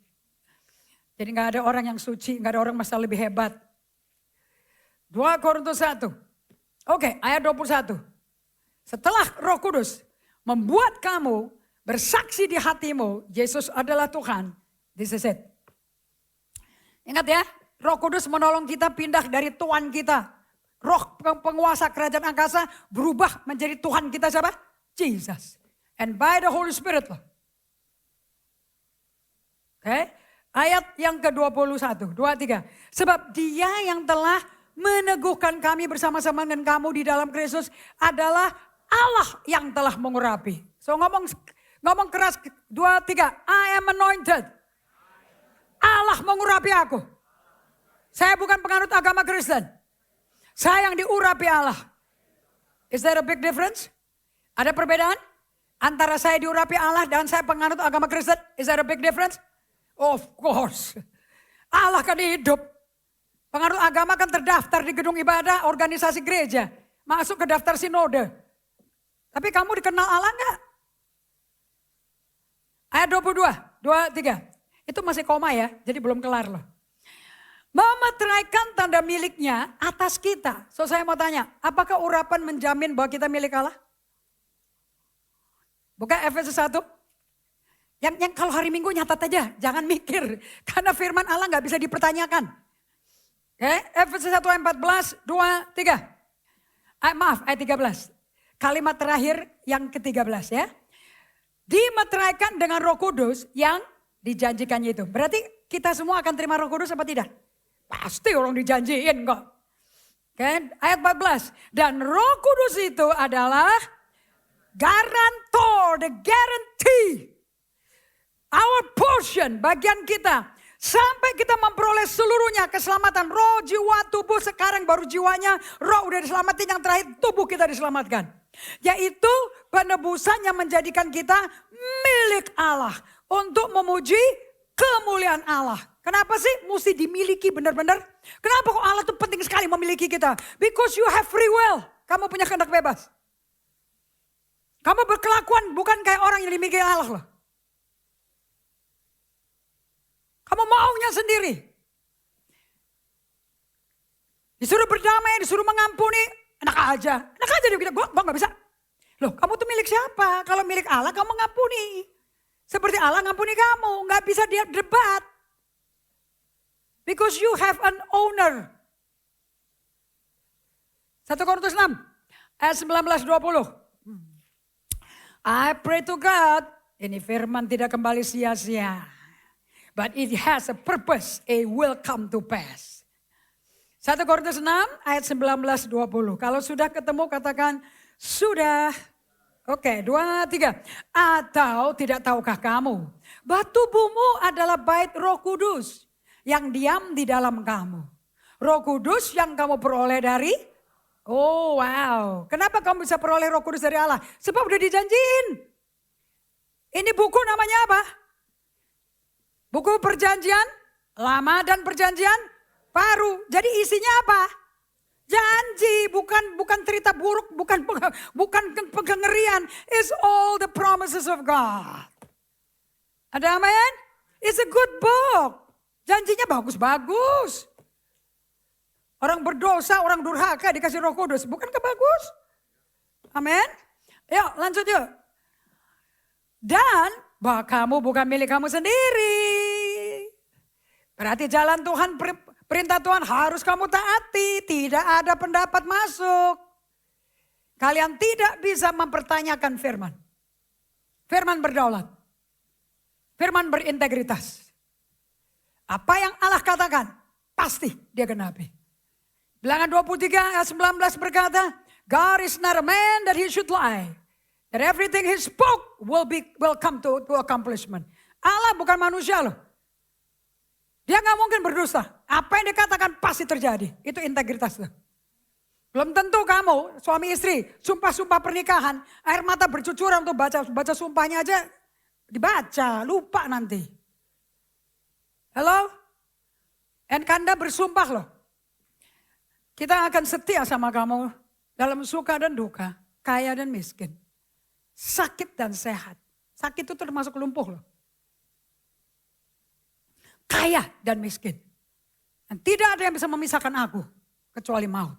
Jadi gak ada orang yang suci, gak ada orang masa lebih hebat. 2 Korintus 1. Oke, ayat 21. Setelah Roh Kudus membuat kamu bersaksi di hatimu, Yesus adalah Tuhan. This is it. Ingat ya, Roh Kudus menolong kita pindah dari Tuhan kita. Roh penguasa kerajaan angkasa berubah menjadi Tuhan kita siapa? Jesus. And by the Holy Spirit loh. Oke, ayat yang ke-21, 23. Sebab dia yang telah meneguhkan kami bersama-sama dengan kamu di dalam Kristus adalah Allah yang telah mengurapi. So ngomong keras, 23, I am anointed. Allah mengurapi aku. Saya bukan penganut agama Kristen. Saya yang diurapi Allah. Is there a big difference? Ada perbedaan? Antara saya diurapi Allah dan saya penganut agama Kristen. Is there a big difference? Of course. Allah kan hidup. Penganut agama kan terdaftar di gedung ibadah, organisasi gereja. Masuk ke daftar sinode. Tapi kamu dikenal Allah enggak? Ayat 22, 23. Itu masih koma ya, jadi belum kelar loh. Memeteraikan tanda miliknya atas kita. So saya mau tanya, apakah urapan menjamin bahwa kita milik Allah? Buka Efesus 1. Yang kalau hari Minggu nyatat aja, jangan mikir. Karena firman Allah gak bisa dipertanyakan. Efesus 1 ayat 14, 2, 3. Ayat 13. Kalimat terakhir yang ke-13 ya. Dimeteraikan dengan Roh Kudus yang dijanjikannya itu. Berarti kita semua akan terima Roh Kudus apa tidak? Pasti orang dijanjiin kok. Kan? Ayat 14. Dan Roh Kudus itu adalah garantor, the guarantee. Our portion, bagian kita. Sampai kita memperoleh seluruhnya keselamatan. Roh, jiwa, tubuh. Sekarang baru jiwanya, roh udah diselamatin. Yang terakhir tubuh kita diselamatkan. Yaitu penebusan yang menjadikan kita milik Allah. Untuk memuji kemuliaan Allah. Kenapa sih mesti dimiliki benar-benar? Kenapa kok Allah tuh penting sekali memiliki kita? Because you have free will. Kamu punya kehendak bebas. Kamu berkelakuan bukan kayak orang yang dimiliki Allah loh. Kamu maunya sendiri. Disuruh berdamai, disuruh mengampuni. Enak aja dia bilang, gue gak bisa. Loh kamu tuh milik siapa? Kalau milik Allah kamu mengampuni. Seperti Allah ngampuni kamu. Gak bisa dia debat. Because you have an owner. 1 Korintus 6 ayat 19-20. I pray to God. Ini firman tidak kembali sia-sia. But it has a purpose. It will come to pass. 1 Korintus 6 ayat 19-20. Kalau sudah ketemu katakan sudah. Oke, 2, 3. Atau tidak tahukah kamu bahwa tubuhmu adalah bait Roh Kudus yang diam di dalam kamu. Roh Kudus yang kamu peroleh dari, oh wow. Kenapa kamu bisa peroleh Roh Kudus dari Allah? Sebab udah dijanjiin. Ini buku namanya apa? Buku perjanjian lama dan perjanjian baru. Jadi isinya apa? Janji, bukan cerita buruk, bukan kengerian. It's all the promises of God. Ada amin? It's a good book. Janjinya bagus-bagus. Orang berdosa, orang durhaka dikasih Roh Kudus. Bukankah bagus? Amin. Yuk lanjut yuk. Dan bahwa kamu bukan milik kamu sendiri. Berarti jalan Tuhan, perintah Tuhan harus kamu taati. Tidak ada pendapat masuk. Kalian tidak bisa mempertanyakan firman. Firman berdaulat. Firman berintegritas. Apa yang Allah katakan, pasti dia genapi. Bilangan 23 ayat 19 berkata, God is not a man that he should lie. That everything he spoke will come to accomplishment. Allah bukan manusia loh. Dia gak mungkin berdusta. Apa yang dikatakan pasti terjadi. Itu integritas loh. Belum tentu kamu suami istri sumpah-sumpah pernikahan. Air mata bercucuran untuk baca sumpahnya aja dibaca. Lupa nanti. Halo? Dan Kanda bersumpah loh. Kita akan setia sama kamu dalam suka dan duka. Kaya dan miskin. Sakit dan sehat. Sakit itu termasuk lumpuh loh. Kaya dan miskin. Dan tidak ada yang bisa memisahkan aku. Kecuali maut.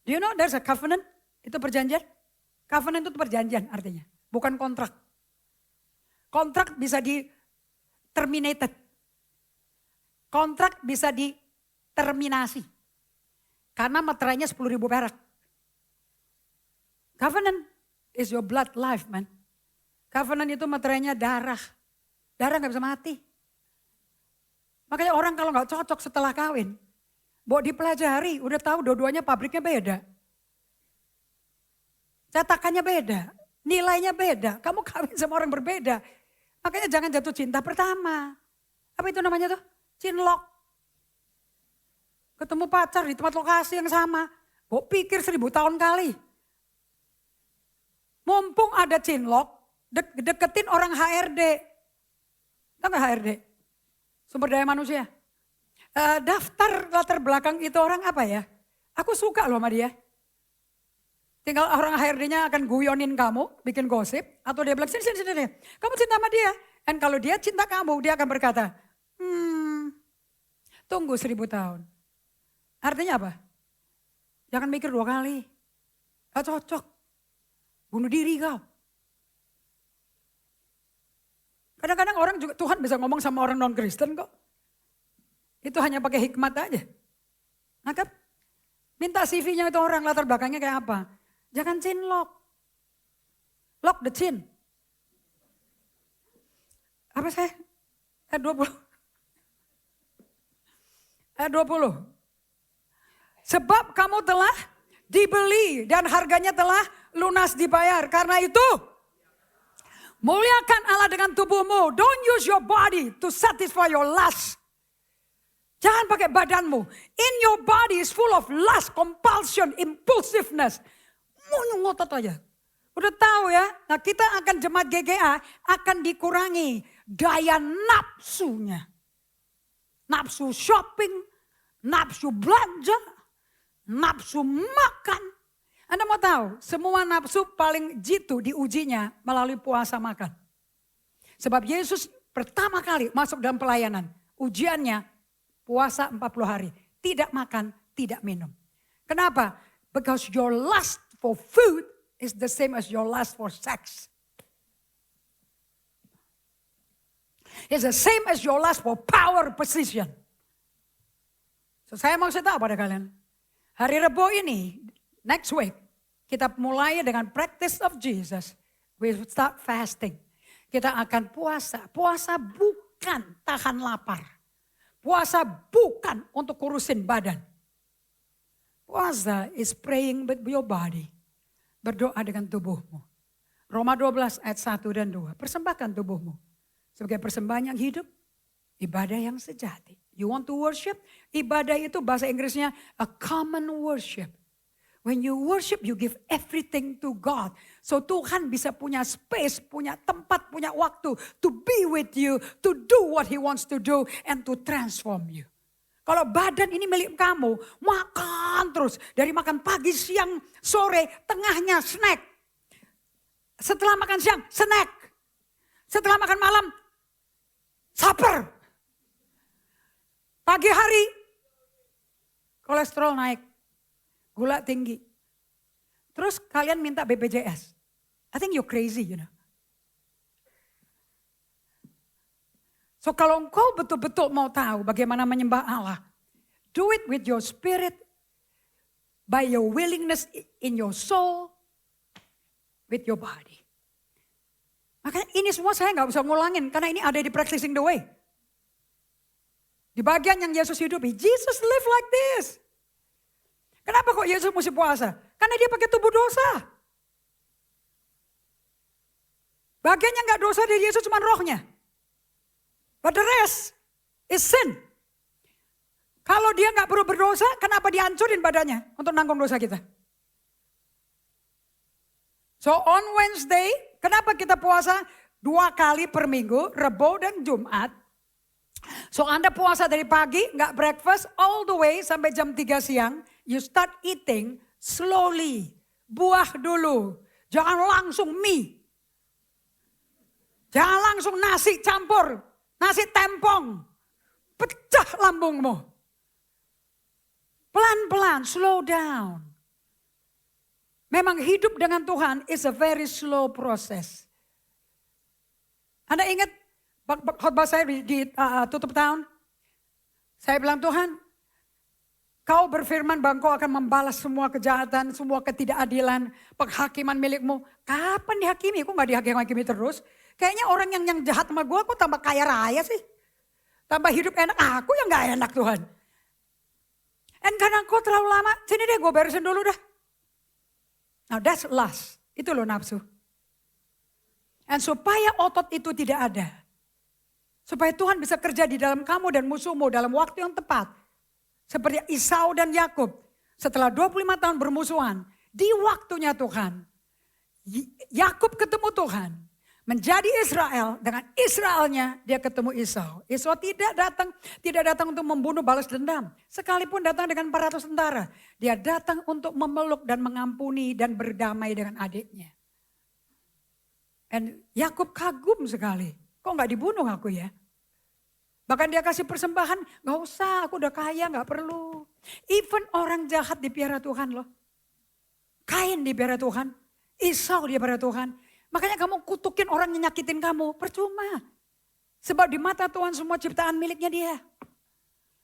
Do you know there's a covenant? Itu perjanjian. Covenant itu perjanjian artinya. bukan kontrak. Kontrak bisa di terminated. Kontrak bisa diterminasi. Karena meterainya 10.000 perak. Covenant is your blood life, man. Covenant itu meterainya darah. Darah gak bisa mati. Makanya orang kalau gak cocok setelah kawin, bawa dipelajari, udah tahu dua-duanya pabriknya beda. Cetakannya beda, nilainya beda. Kamu kawin sama orang berbeda. Makanya jangan jatuh cinta pertama. Apa itu namanya tuh? Cinlok. Ketemu pacar di tempat lokasi yang sama. Kok pikir 1000 tahun kali. Mumpung ada cinlok, deketin orang HRD. Tahu gak HRD? Sumber daya manusia. Daftar latar belakang itu orang apa ya? Aku suka loh sama dia. Tinggal orang HRD-nya akan guyonin kamu, bikin gosip. Atau dia bilang, sini. Kamu cinta sama dia. Dan kalau dia cinta kamu, dia akan berkata, tunggu 1000 tahun. Artinya apa? Jangan mikir 2 kali. Gak cocok. Bunuh diri kau. Kadang-kadang orang juga, Tuhan bisa ngomong sama orang non-Kristen kok. Itu hanya pakai hikmat aja. Maka minta CV-nya itu orang, latar belakangnya kayak apa. Jangan cinlok. Lock the chin. Apa saya? 20. 20. Sebab kamu telah dibeli dan harganya telah lunas dibayar. Karena itu muliakan Allah dengan tubuhmu. Don't use your body to satisfy your lust. Jangan pakai badanmu. In your body is full of lust, compulsion, impulsiveness. Ngotot aja. Udah tahu ya. Nah kita akan jemaat GGA akan dikurangi daya nafsunya. Nafsu shopping, nafsu belanja, nafsu makan. Anda mau tahu, semua nafsu paling jitu diujinya melalui puasa makan. Sebab Yesus pertama kali masuk dalam pelayanan, ujiannya puasa 40 hari. Tidak makan, tidak minum. Kenapa? Because your lust for food is the same as your lust for sex. It's the same as your lust for power, position. So saya mau tahu pada kalian, hari Rebo ini, next week, kita mulai dengan practice of Jesus. We start fasting. Kita akan puasa. Puasa bukan tahan lapar. Puasa bukan untuk kurusin badan. Puasa is praying with your body. Berdoa dengan tubuhmu. Roma 12 ayat 1 dan 2. Persembahkan tubuhmu sebagai persembahan yang hidup. Ibadah yang sejati. You want to worship? Ibadah itu bahasa Inggrisnya a common worship. When you worship, you give everything to God. So Tuhan bisa punya space, punya tempat, punya waktu to be with you, to do what He wants to do, and to transform you. Kalau badan ini milik kamu, makan terus. Dari makan pagi, siang, sore, tengahnya snack. Setelah makan siang, snack. Setelah makan malam, supper. Pagi hari, kolesterol naik. Gula tinggi. Terus kalian minta BPJS. I think you're crazy, you know. So kalau engkau betul-betul mau tahu bagaimana menyembah Allah, do it with your spirit, by your willingness in your soul, with your body. Makanya ini semua saya nggak bisa ngulangin, karena ini ada di Practicing the Way. Di bagian yang Yesus hidupi, Jesus live like this. Kenapa kok Yesus mesti puasa? Karena dia pakai tubuh dosa. Bagian yang nggak dosa dari Yesus cuma rohnya. But the rest is sin. Kalau dia nggak perlu berdosa, kenapa dihancurin badannya untuk nanggung dosa kita? So on Wednesday, kenapa kita puasa 2 kali per minggu, Rebo dan Jumat? So Anda puasa dari pagi, nggak breakfast, all the way sampai jam 3 siang. You start eating slowly. Buah dulu. Jangan langsung mie. Jangan langsung nasi campur. Nasi tempong. Pecah lambungmu. Pelan-pelan, slow down. Memang hidup dengan Tuhan is a very slow process. Anda ingat khotbah saya di tutup tahun? Saya bilang, Tuhan, Kau berfirman bahwa Kau akan membalas semua kejahatan, semua ketidakadilan, penghakiman milikmu. Kapan dihakimi? Kok gak dihakimi terus? Kayaknya orang yang jahat sama gue kok tambah kaya raya sih. Tambah hidup enak, aku yang gak enak Tuhan. Dan karena kau terlalu lama, sini deh gue beresin dulu dah. Now that's lust, itu loh nafsu. Dan supaya otot itu tidak ada. Supaya Tuhan bisa kerja di dalam kamu dan musuhmu dalam waktu yang tepat. Seperti Esau dan Yakub. Setelah 25 tahun bermusuhan. Di waktunya Tuhan. Yakub ketemu Tuhan. Menjadi Israel. Dengan Israelnya dia ketemu Esau. Esau tidak datang untuk membunuh balas dendam. Sekalipun datang dengan 400 tentara. Dia datang untuk memeluk dan mengampuni dan berdamai dengan adiknya. Dan Yakub kagum sekali. Kok gak dibunuh aku ya? Bahkan dia kasih persembahan, gak usah, aku udah kaya, gak perlu. Even orang jahat dipiara Tuhan loh. Kain dipiara Tuhan, Esau dipiara Tuhan. Makanya kamu kutukin orang yang nyakitin kamu, percuma. Sebab di mata Tuhan semua ciptaan miliknya dia.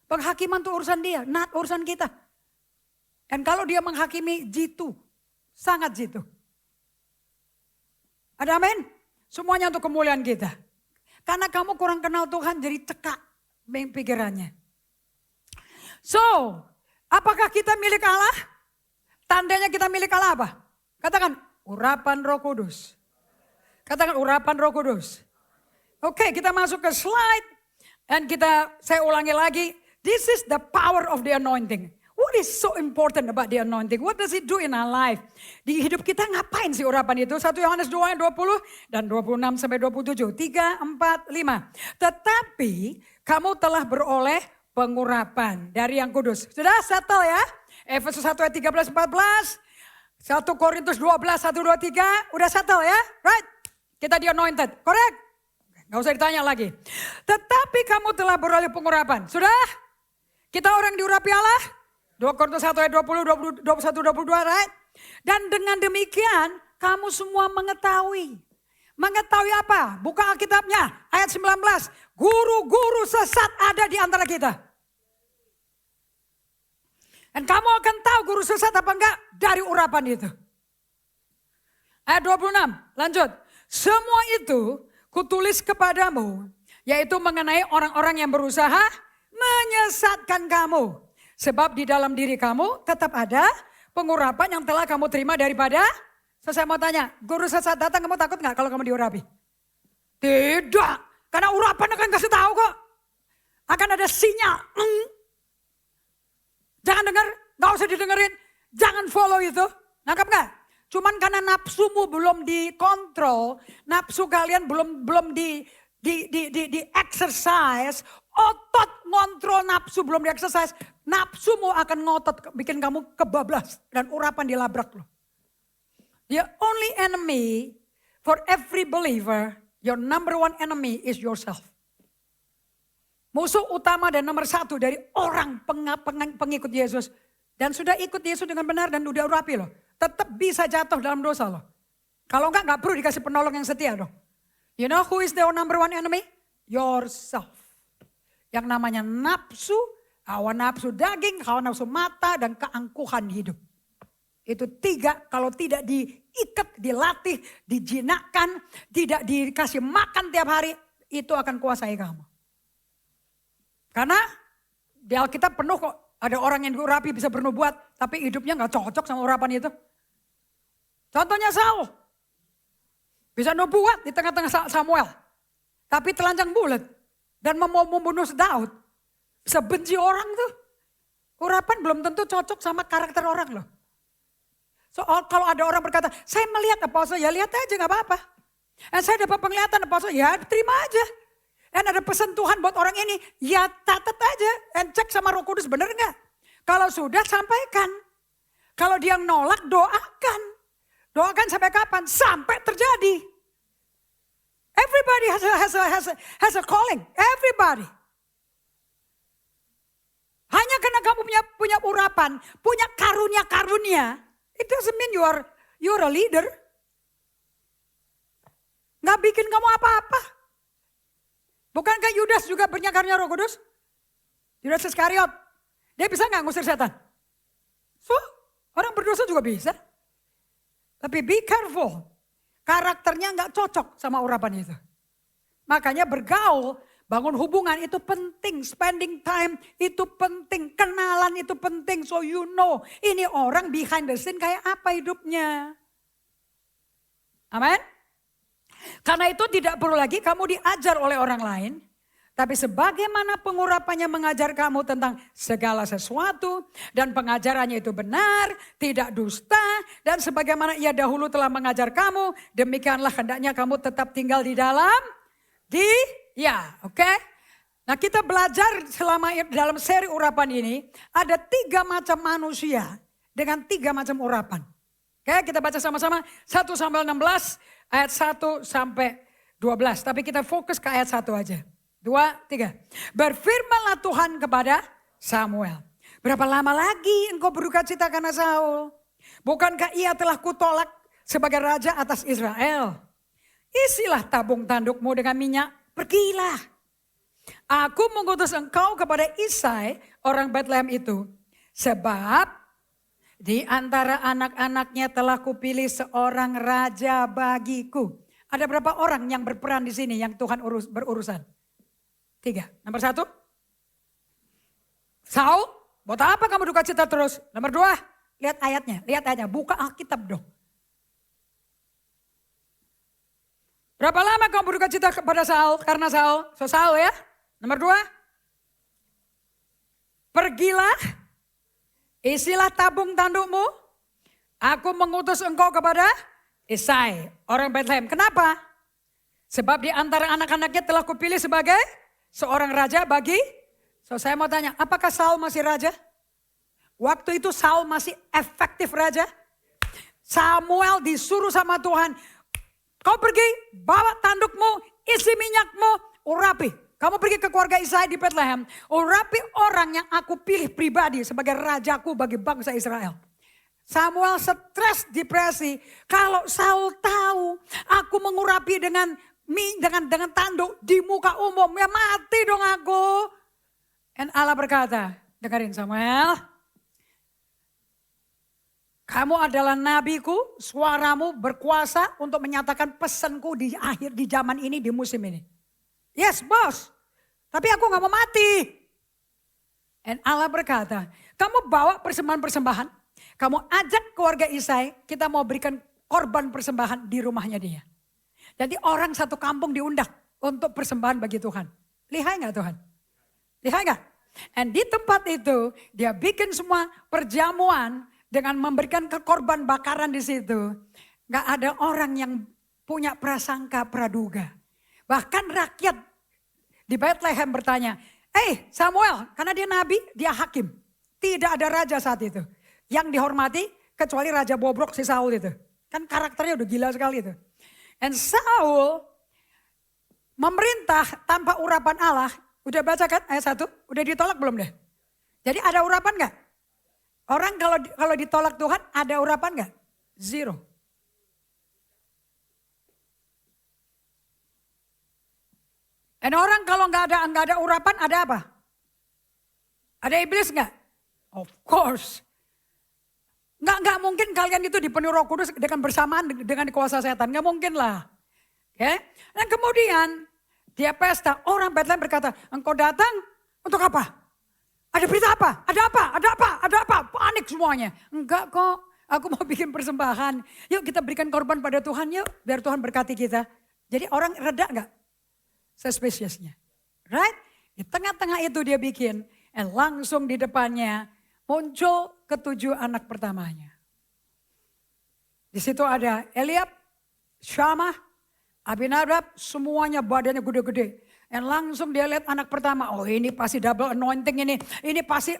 Penghakiman itu urusan dia, not urusan kita. Dan kalau dia menghakimi, jitu, sangat jitu. Ada amin? Semuanya untuk kemuliaan kita. Karena kamu kurang kenal Tuhan jadi cekak pikirannya. So, apakah kita milik Allah? Tandanya kita milik Allah apa? Katakan urapan Roh Kudus. Katakan urapan Roh Kudus. Oke, kita masuk ke slide. Dan saya ulangi lagi. This is the power of the anointing. What is so important about the anointing? What does it do in our life? Di hidup kita ngapain sih urapan itu? 1 Yohanes 2 ayat 20 dan 26 sampai 27. 3, 4, 5. Tetapi kamu telah beroleh pengurapan dari yang kudus. Sudah settle ya? Efesus 1 ayat 13, 14. 1 Korintus 12, 1, 2, 3. Udah settle ya? Right? Kita di anointed. Correct? Gak usah ditanya lagi. Tetapi kamu telah beroleh pengurapan. Sudah? Kita orang diurapi Allah? 2 Korintus 1 ayat 20, 21, 22, right? Dan dengan demikian kamu semua mengetahui. Mengetahui apa? Buka Alkitabnya ayat 19. Guru-guru sesat ada di antara kita. Dan kamu akan tahu guru sesat apa enggak dari urapan itu. Ayat 26, lanjut. Semua itu kutulis kepadamu, yaitu mengenai orang-orang yang berusaha menyesatkan kamu. Sebab di dalam diri kamu tetap ada pengurapan yang telah kamu terima daripada. So saya mau tanya, guru sesat datang kamu takut gak kalau kamu diurapi? Tidak, karena urapan akan kasih tahu kok. Akan ada sinyal. Jangan dengar, gak usah didengerin. Jangan follow itu, nangkap gak? Cuman karena nafsumu belum dikontrol, nafsu kalian belum di exercise, otot ngontrol nafsu belum di exercise, nafsumu akan ngotot bikin kamu kebablas dan urapan dilabrak loh. The only enemy for every believer, your number one enemy is yourself. Musuh utama dan nomor 1 dari orang pengikut Yesus. Dan sudah ikut Yesus dengan benar dan udah urapi loh. Tetap bisa jatuh dalam dosa loh. Kalau enggak perlu dikasih penolong yang setia dong. You know who is the number one enemy? Yourself. Yang namanya nafsu, hawa nafsu daging, hawa nafsu mata, dan keangkuhan hidup. Itu 3 kalau tidak diikat, dilatih, dijinakkan, tidak dikasih makan tiap hari, itu akan kuasai kamu. Karena di Alkitab penuh kok, ada orang yang diurapi bisa bernubuat, tapi hidupnya gak cocok sama urapan itu. Contohnya Saul. Bisa nubuat di tengah-tengah Samuel. Tapi telanjang bulat. Dan mau membunuh Daud. Bisa benci orang tuh. Urapan belum tentu cocok sama karakter orang loh. So kalau ada orang berkata, saya melihat apostle, ya lihat aja gak apa-apa. Dan saya dapat penglihatan apostle, ya terima aja. Dan ada pesan Tuhan buat orang ini, ya catat aja. Dan cek sama Roh Kudus bener gak? Kalau sudah sampaikan. Kalau dia nolak doakan. Doakan sampai kapan? Sampai terjadi. Everybody has a calling. Everybody. Hanya karena kamu punya urapan, punya karunia-karunia, it doesn't mean you are You're a leader. Nggak bikin kamu apa-apa. Bukankah Yudas juga punya karunia Roh Kudus? Yudas Iskariot. Dia bisa nggak ngusir setan? So, orang berdosa juga bisa. Tapi be careful. Karakternya nggak cocok sama urapan itu. Makanya bergaul, bangun hubungan itu penting. Spending time itu penting. Kenalan itu penting. So you know, ini orang behind the scene kayak apa hidupnya. Amin. Karena itu tidak perlu lagi kamu diajar oleh orang lain. Tapi sebagaimana pengurapannya mengajar kamu tentang segala sesuatu. Dan pengajarannya itu benar, tidak dusta. Dan sebagaimana ia dahulu telah mengajar kamu. Demikianlah hendaknya kamu tetap tinggal di dalam. Oke. Nah kita belajar selama dalam seri urapan ini. Ada 3 macam manusia dengan 3 macam urapan. Oke, kita baca sama-sama 1 Samuel 16 ayat 1 sampai 12. Tapi kita fokus ke ayat 1 aja. 2, 3. Berfirmanlah Tuhan kepada Samuel. Berapa lama lagi engkau berduka cita karena Saul? Bukankah ia telah kutolak sebagai raja atas Israel? Isilah tabung tandukmu dengan minyak, pergilah. Aku mengutus engkau kepada Isai, orang Bethlehem itu. Sebab di antara anak-anaknya telah kupilih seorang raja bagiku. Ada berapa orang yang berperan di sini yang Tuhan berurusan? 3. Nomor 1. Saul, buat apa kamu duka cita terus? Nomor 2, lihat ayatnya. Buka Alkitab dong. Berapa lama kamu berduka cita kepada Saul? Karena Saul, Saul ya. Nomor 2, pergilah. Isilah tabung tandukmu. Aku mengutus engkau kepada Isai, orang Bethlehem. Kenapa? Sebab di antara anak-anaknya telah kupilih sebagai seorang raja bagi. So saya mau tanya, apakah Saul masih raja? Waktu itu Saul masih efektif raja? Samuel disuruh sama Tuhan. Kau pergi, bawa tandukmu, isi minyakmu, urapi. Kamu pergi ke keluarga Isai di Bethlehem. Urapi orang yang aku pilih pribadi sebagai rajaku bagi bangsa Israel. Samuel stres, depresi. Kalau Saul tahu aku mengurapi dengan tanduk di muka umum. Ya mati dong aku. Dan Allah berkata, dengerin Samuel. Kamu adalah nabiku, suaramu berkuasa untuk menyatakan pesanku di zaman ini, di musim ini. Yes bos. Tapi aku gak mau mati. Dan Allah berkata, kamu bawa persembahan-persembahan. Kamu ajak keluarga Isai, kita mau berikan korban persembahan di rumahnya dia. Jadi orang satu kampung diundang untuk persembahan bagi Tuhan. Lihai gak Tuhan? Lihai gak? Dan di tempat itu dia bikin semua perjamuan dengan memberikan korban bakaran di situ. Gak ada orang yang punya prasangka praduga. Bahkan rakyat di Bethlehem bertanya, Samuel, karena dia nabi, dia hakim. Tidak ada raja saat itu. Yang dihormati kecuali raja bobrok si Saul itu. Kan karakternya udah gila sekali itu. Dan Saul memerintah tanpa urapan Allah. Udah baca kan ayat 1? Udah ditolak belum deh? Jadi ada urapan gak? Orang kalau ditolak Tuhan ada urapan gak? 0. Dan orang kalau nggak ada urapan ada apa? Ada iblis nggak? Of course. Nggak mungkin kalian itu dipenuhi Roh Kudus dengan bersamaan dengan kuasa setan. Nggak mungkin lah. Oke? Dan kemudian dia pesta. Orang Bethlehem berkata, engkau datang untuk apa? Ada berita apa? Ada apa? Panik semuanya. Enggak kok. Aku mau bikin persembahan. Yuk kita berikan korban pada Tuhan yuk. Biar Tuhan berkati kita. Jadi orang reda nggak? Suspiciousnya. Right? Di tengah-tengah itu dia bikin. Dan langsung di depannya muncul ke-7 anak pertamanya. Di situ ada Eliab, Syamah, Abinadab, semuanya badannya gede-gede. Dan langsung dia lihat anak pertama. Oh ini pasti double anointing ini. Ini pasti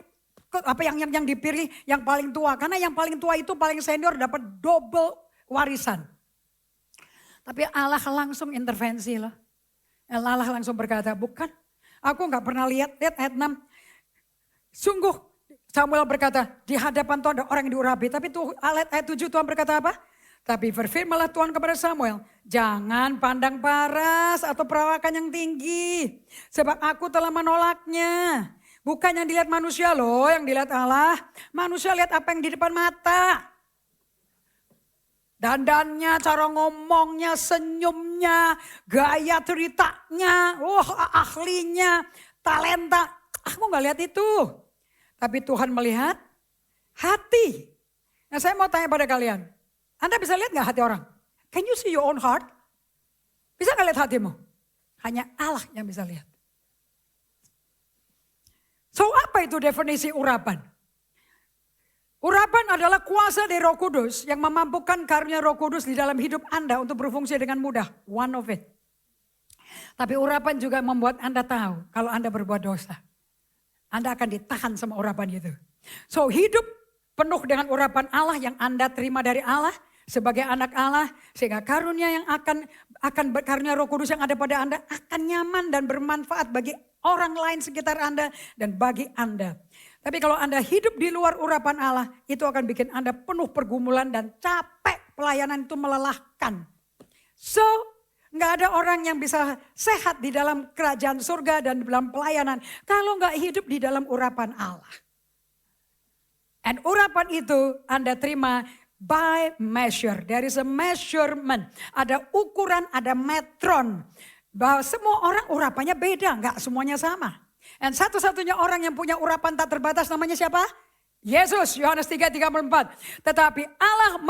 apa yang dipilih yang paling tua. Karena yang paling tua itu paling senior dapat double warisan. Tapi Allah langsung intervensi loh. Allah langsung berkata, bukan. Aku gak pernah lihat ayat 6. Sungguh Samuel berkata, di hadapan Tuhan ada orang yang diurapi. Tapi tuh ayat 7 Tuhan berkata apa? Tapi berfirmanlah Tuhan kepada Samuel, jangan pandang paras atau perawakan yang tinggi. Sebab aku telah menolaknya. Bukan yang dilihat manusia loh, yang dilihat Allah. Manusia lihat apa yang di depan mata. Dandannya, cara ngomongnya, senyumnya, gaya ceritanya, ahlinya, talenta. Aku gak lihat itu. Tapi Tuhan melihat hati. Nah saya mau tanya pada kalian. Anda bisa lihat gak hati orang? Can you see your own heart? Bisa gak lihat hatimu? Hanya Allah yang bisa lihat. So apa itu definisi urapan? Urapan adalah kuasa dari Roh Kudus yang memampukan karunia Roh Kudus di dalam hidup Anda untuk berfungsi dengan mudah. One of it. Tapi urapan juga membuat Anda tahu kalau Anda berbuat dosa. Anda akan ditahan sama urapan itu. So hidup penuh dengan urapan Allah yang Anda terima dari Allah sebagai anak Allah. Sehingga karunia yang karunia Roh Kudus yang ada pada Anda akan nyaman dan bermanfaat bagi orang lain sekitar Anda dan bagi Anda. Tapi kalau Anda hidup di luar urapan Allah, itu akan bikin Anda penuh pergumulan dan capek. Pelayanan itu melelahkan. So, nggak ada orang yang bisa sehat di dalam kerajaan surga dan dalam pelayanan kalau nggak hidup di dalam urapan Allah. And urapan itu Anda terima by measure. There is a measurement. Ada ukuran, ada metron. Bahwa semua orang urapannya beda, nggak semuanya sama. Dan satu-satunya orang yang punya urapan tak terbatas namanya siapa? Yesus, Yohanes 3:34. Tetapi Allah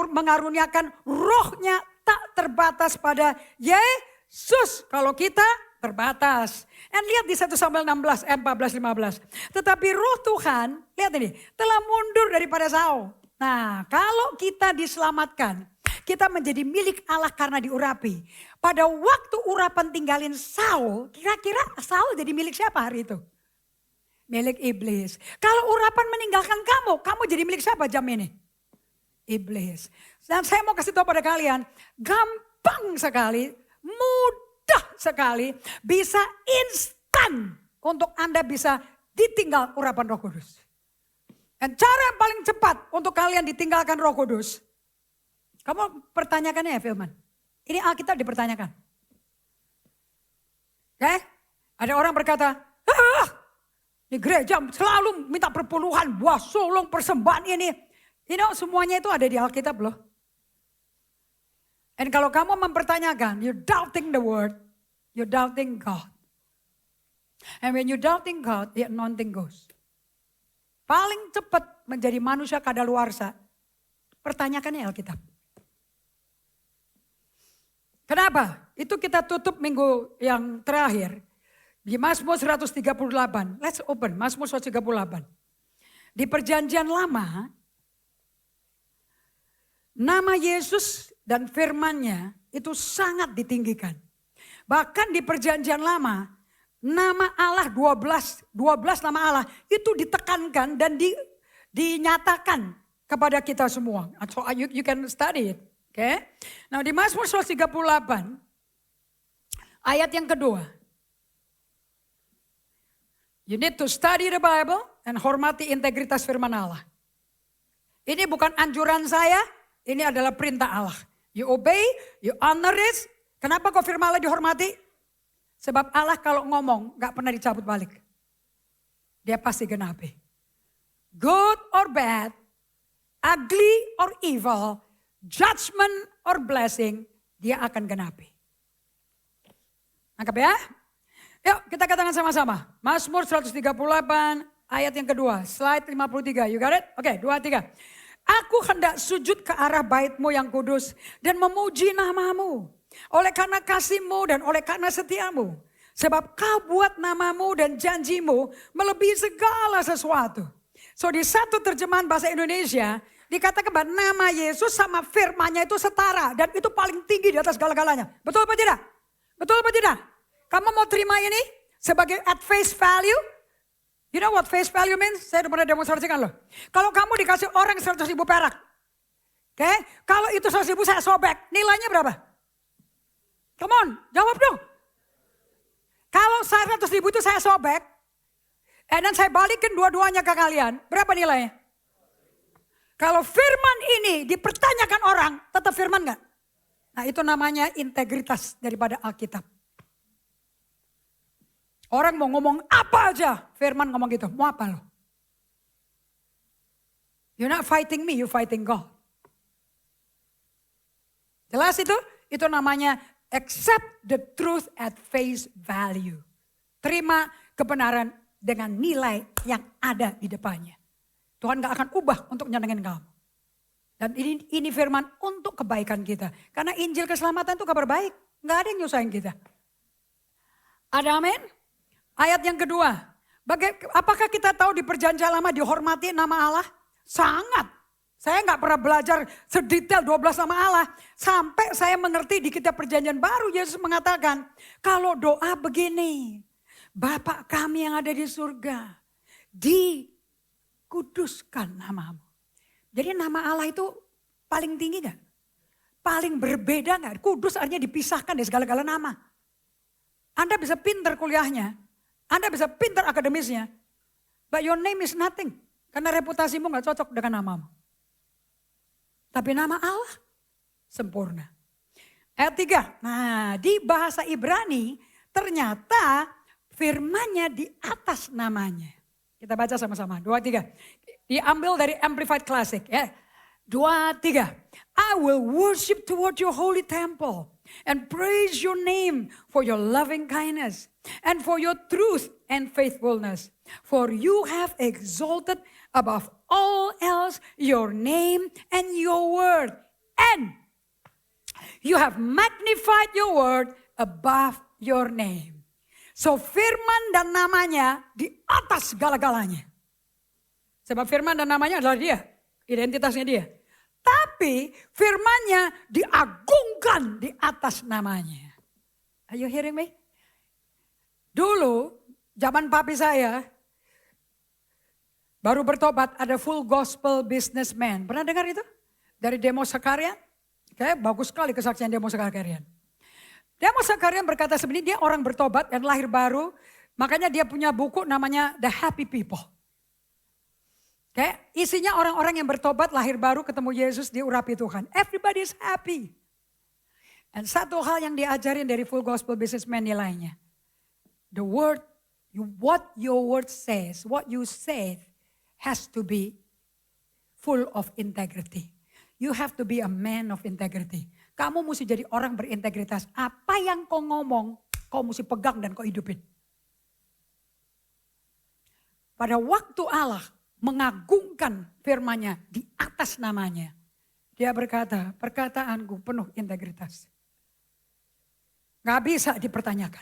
mengaruniakan rohnya tak terbatas pada Yesus. Kalau kita terbatas. Dan lihat di 1 Samuel 16, 14-15. Tetapi roh Tuhan, lihat ini, telah mundur daripada Saul. Nah kalau kita diselamatkan, kita menjadi milik Allah karena diurapi. Pada waktu urapan tinggalin Saul, kira-kira Saul jadi milik siapa hari itu? Milik iblis. Kalau urapan meninggalkan kamu jadi milik siapa jam ini? Iblis. Dan saya mau kasih tahu pada kalian, gampang sekali, mudah sekali, bisa instan untuk Anda bisa ditinggal urapan Roh Kudus. Dan cara yang paling cepat untuk kalian ditinggalkan Roh Kudus, kamu pertanyakannya ya Firman. Ini Alkitab dipertanyakan. Oke? Ada orang berkata, di gereja selalu minta perpuluhan, buah sulung, persembahan ini. Semuanya itu ada di Alkitab loh. Dan kalau kamu mempertanyakan, you're doubting the word, you're doubting God. And when you're doubting God, the anointing goes. Paling cepat menjadi manusia kadaluarsa, pertanyakannya Alkitab. Kenapa? Itu kita tutup minggu yang terakhir. Di Mazmur 138. Let's open Mazmur 138. Di perjanjian lama, nama Yesus dan firman-Nya itu sangat ditinggikan. Bahkan di perjanjian lama, nama Allah 12 nama Allah itu ditekankan dan dinyatakan kepada kita semua. So you can study it. Okay. Nah di Mazmur 138 ayat yang kedua. You need to study the Bible and hormati integritas firman Allah. Ini bukan anjuran saya, ini adalah perintah Allah. You obey, you honor it. Kenapa kok firman Allah dihormati? Sebab Allah kalau ngomong gak pernah dicabut balik. Dia pasti genapi. Good or bad, ugly or evil, judgment or blessing, dia akan genapi. Angkap ya? Yuk kita katakan sama-sama. Mazmur 138 ayat yang kedua. Slide 53. You got it? Oke, 2, 3. Aku hendak sujud ke arah bait-Mu yang kudus dan memuji nama-Mu. Oleh karena kasih-Mu dan oleh karena setiamu. Sebab Kau buat nama-Mu dan janji-Mu melebihi segala sesuatu. So di satu terjemahan bahasa Indonesia, dikatakan bahwa nama Yesus sama firman-Nya itu setara. Dan itu paling tinggi di atas segala-galanya. Betul apa tidak? Betul apa tidak? Kamu mau terima ini sebagai at face value? You know what face value means? Saya udah pernah demonstrasikan loh. Kalau kamu dikasih orang 100.000 perak. Oke? Kalau itu 100.000 saya sobek. Nilainya berapa? Come on, jawab dong. Kalau 100.000 itu saya sobek. Dan saya balikin dua-duanya ke kalian. Berapa nilainya? Kalau firman ini dipertanyakan orang, tetap firman gak? Nah itu namanya integritas daripada Alkitab. Orang mau ngomong apa aja, firman ngomong gitu, mau apa lo? You're not fighting me, you're fighting God. Jelas itu? Itu namanya accept the truth at face value. Terima kebenaran dengan nilai yang ada di depannya. Tuhan gak akan ubah untuk nyenengin kamu. Dan ini firman untuk kebaikan kita. Karena Injil keselamatan itu kabar baik. Gak ada yang nyusahin kita. Ada amin? Ayat yang kedua. Apakah kita tahu di perjanjian lama dihormati nama Allah? Sangat. Saya gak pernah belajar sedetail 12 nama Allah. Sampai saya mengerti di kitab perjanjian baru Yesus mengatakan. Kalau doa begini. Bapa kami yang ada di surga. Dikuduskan namamu. Jadi nama Allah itu paling tinggi gak? Paling berbeda gak? Kudus artinya dipisahkan dari segala-gala nama. Anda bisa pintar kuliahnya. Anda bisa pintar akademisnya. But your name is nothing. Karena reputasimu gak cocok dengan namamu. Tapi nama Allah sempurna. Ayat 3. Nah di bahasa Ibrani ternyata firmannya di atas namanya. Kita baca sama-sama. 2, 3. Diambil dari Amplified Classic. Ya. 2, 3. I will worship toward your holy temple. And praise your name for your loving kindness. And for your truth and faithfulness. For you have exalted above all else your name and your word. And you have magnified your word above your name. So firman dan namanya di atas segala-galanya. Sebab firman dan namanya adalah dia. Identitasnya dia. Tapi firmannya diagungkan di atas namanya. Are you hearing me? Dulu zaman papi saya baru bertobat ada full gospel businessman. Pernah dengar itu? Dari Demos Sakarian. Kayak bagus sekali kesaksian Demos Sakarian. Demos Sakarian berkata sebenarnya dia orang bertobat dan lahir baru. Makanya dia punya buku namanya The Happy People. Kayak isinya orang-orang yang bertobat, lahir baru, ketemu Yesus, diurapi Tuhan. Everybody is happy. Dan satu hal yang diajarin dari full gospel businessman nilainya. The word, what your word says, what you say has to be full of integrity. You have to be a man of integrity. Kamu mesti jadi orang berintegritas. Apa yang kau ngomong, kau mesti pegang dan kau hidupin. Pada waktu Allah mengagungkan firman-Nya di atas namanya. Dia berkata, perkataanku penuh integritas. Gak bisa dipertanyakan.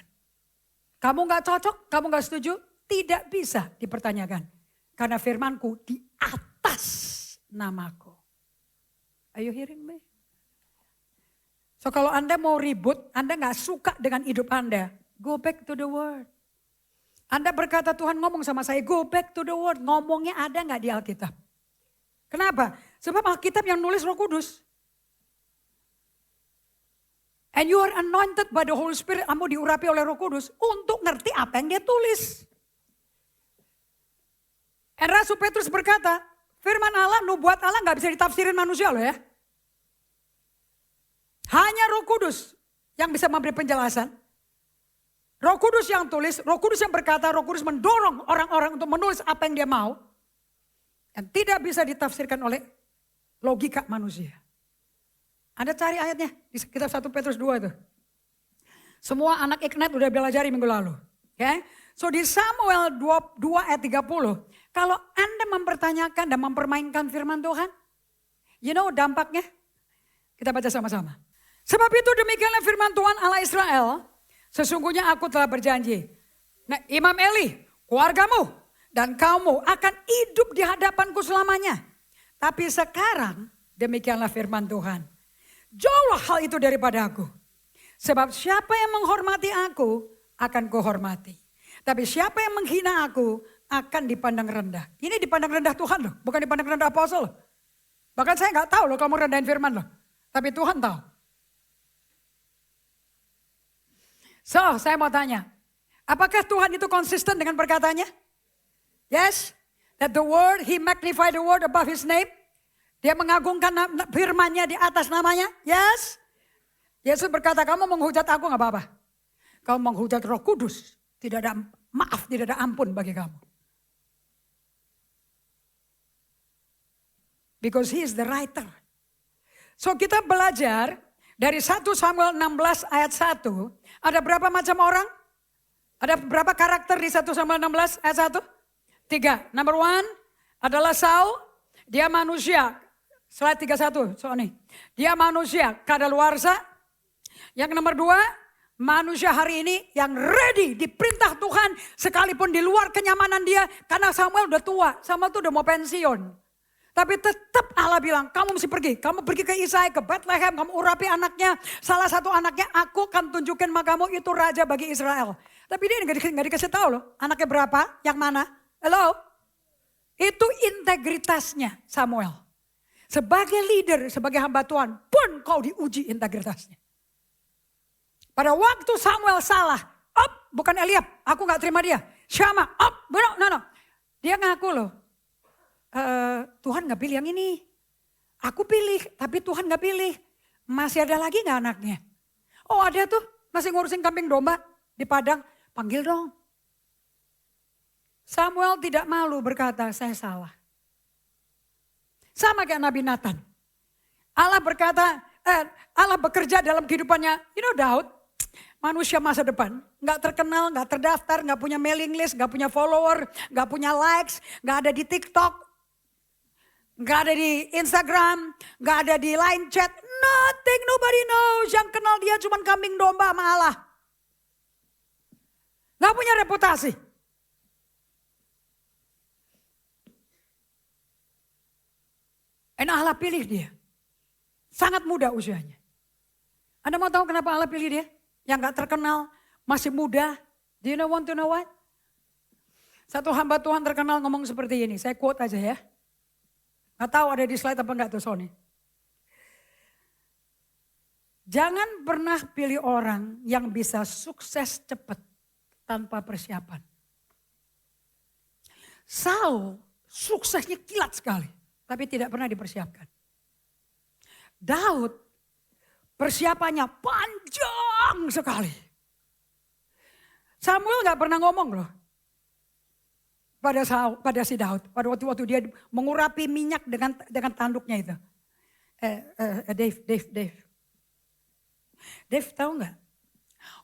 Kamu gak cocok, kamu gak setuju, tidak bisa dipertanyakan. Karena firmanku di atas namaku. Are you hearing me? So kalau Anda mau ribut, Anda gak suka dengan hidup Anda, go back to the word. Anda berkata Tuhan ngomong sama saya, go back to the word. Ngomongnya ada gak di Alkitab? Kenapa? Sebab Alkitab yang nulis Roh Kudus. And you are anointed by the Holy Spirit. Kamu diurapi oleh Roh Kudus untuk ngerti apa yang dia tulis. And Rasul Petrus berkata, firman Allah, nubuat Allah gak bisa ditafsirin manusia loh ya. Hanya Roh Kudus yang bisa memberi penjelasan. Roh Kudus yang tulis, Roh Kudus yang berkata, Roh Kudus mendorong orang-orang untuk menulis apa yang dia mau. Dan tidak bisa ditafsirkan oleh logika manusia. Anda cari ayatnya di kitab 1 Petrus 2 itu. Semua anak Ignite udah belajari minggu lalu. Okay? So di Samuel 2 ayat 30. Kalau Anda mempertanyakan dan mempermainkan firman Tuhan. You know dampaknya? Kita baca sama-sama. Sebab itu demikianlah firman Tuhan Allah Israel. Sesungguhnya aku telah berjanji. Nah, Imam Eli, keluargamu dan kaummu akan hidup di hadapanku selamanya. Tapi sekarang demikianlah firman Tuhan. Jauhlah hal itu daripada aku. Sebab siapa yang menghormati aku akan kuhormati. Tapi siapa yang menghina aku akan dipandang rendah. Ini dipandang rendah Tuhan loh, bukan dipandang rendah apostol loh. Bahkan saya gak tahu loh kamu rendahin firman loh. Tapi Tuhan tahu. So, saya mau tanya. Apakah Tuhan itu konsisten dengan perkataannya? Yes. That the word, he magnified the word above his name. Dia mengagungkan firman-Nya di atas namanya. Yes. Yesus berkata, kamu menghujat aku gak apa-apa. Kamu menghujat Roh Kudus, tidak ada maaf, tidak ada ampun bagi kamu. Because he is the writer. So kita belajar dari 1 Samuel 16 ayat 1. Ada berapa macam orang? Ada berapa karakter di 1 Samuel 16 ayat 1? 3. Number 1 adalah Saul. Dia manusia. Slide 31. So nih. Dia manusia kadaluarsa. Yang nomor 2. Manusia hari ini yang ready diperintah Tuhan. Sekalipun di luar kenyamanan dia. Karena Samuel udah tua. Samuel tuh udah mau pensiun. Tapi tetap Allah bilang, kamu mesti pergi. Kamu pergi ke Isai, ke Bethlehem, kamu urapi anaknya. Salah satu anaknya, aku akan tunjukin sama kamu itu raja bagi Israel. Tapi dia nggak dikasih tahu loh, anaknya berapa, yang mana. Hello? Itu integritasnya Samuel. Sebagai leader, sebagai hamba Tuhan, pun kau diuji integritasnya. Pada waktu Samuel salah, bukan Eliab, aku gak terima dia. Syama, no. Dia ngaku loh. Tuhan gak pilih yang ini. Aku pilih, tapi Tuhan gak pilih. Masih ada lagi gak anaknya? Oh ada tuh, masih ngurusin kambing domba di padang. Panggil dong. Samuel tidak malu berkata, saya salah. Sama kayak Nabi Nathan. Allah berkata, Allah bekerja dalam kehidupannya. Daud, manusia masa depan. Gak terkenal, gak terdaftar, gak punya mailing list, gak punya follower, gak punya likes, gak ada di TikTok. Gak ada di Instagram, gak ada di line chat. Nothing, nobody knows. Yang kenal dia cuma kambing domba sama Allah. Gak punya reputasi. Dan Allah pilih dia. Sangat muda usianya. Anda mau tahu kenapa Allah pilih dia? Yang gak terkenal, masih muda. Do you want to know what? Satu hamba Tuhan terkenal ngomong seperti ini. Saya quote aja ya. Gak tahu ada di slide apa enggak tuh Sony. Jangan pernah pilih orang yang bisa sukses cepat tanpa persiapan. Saul suksesnya kilat sekali, tapi tidak pernah dipersiapkan. Daud persiapannya panjang sekali. Samuel gak pernah ngomong loh. Pada si Daud, pada waktu dia mengurapi minyak dengan tanduknya itu. Dave tahu nggak?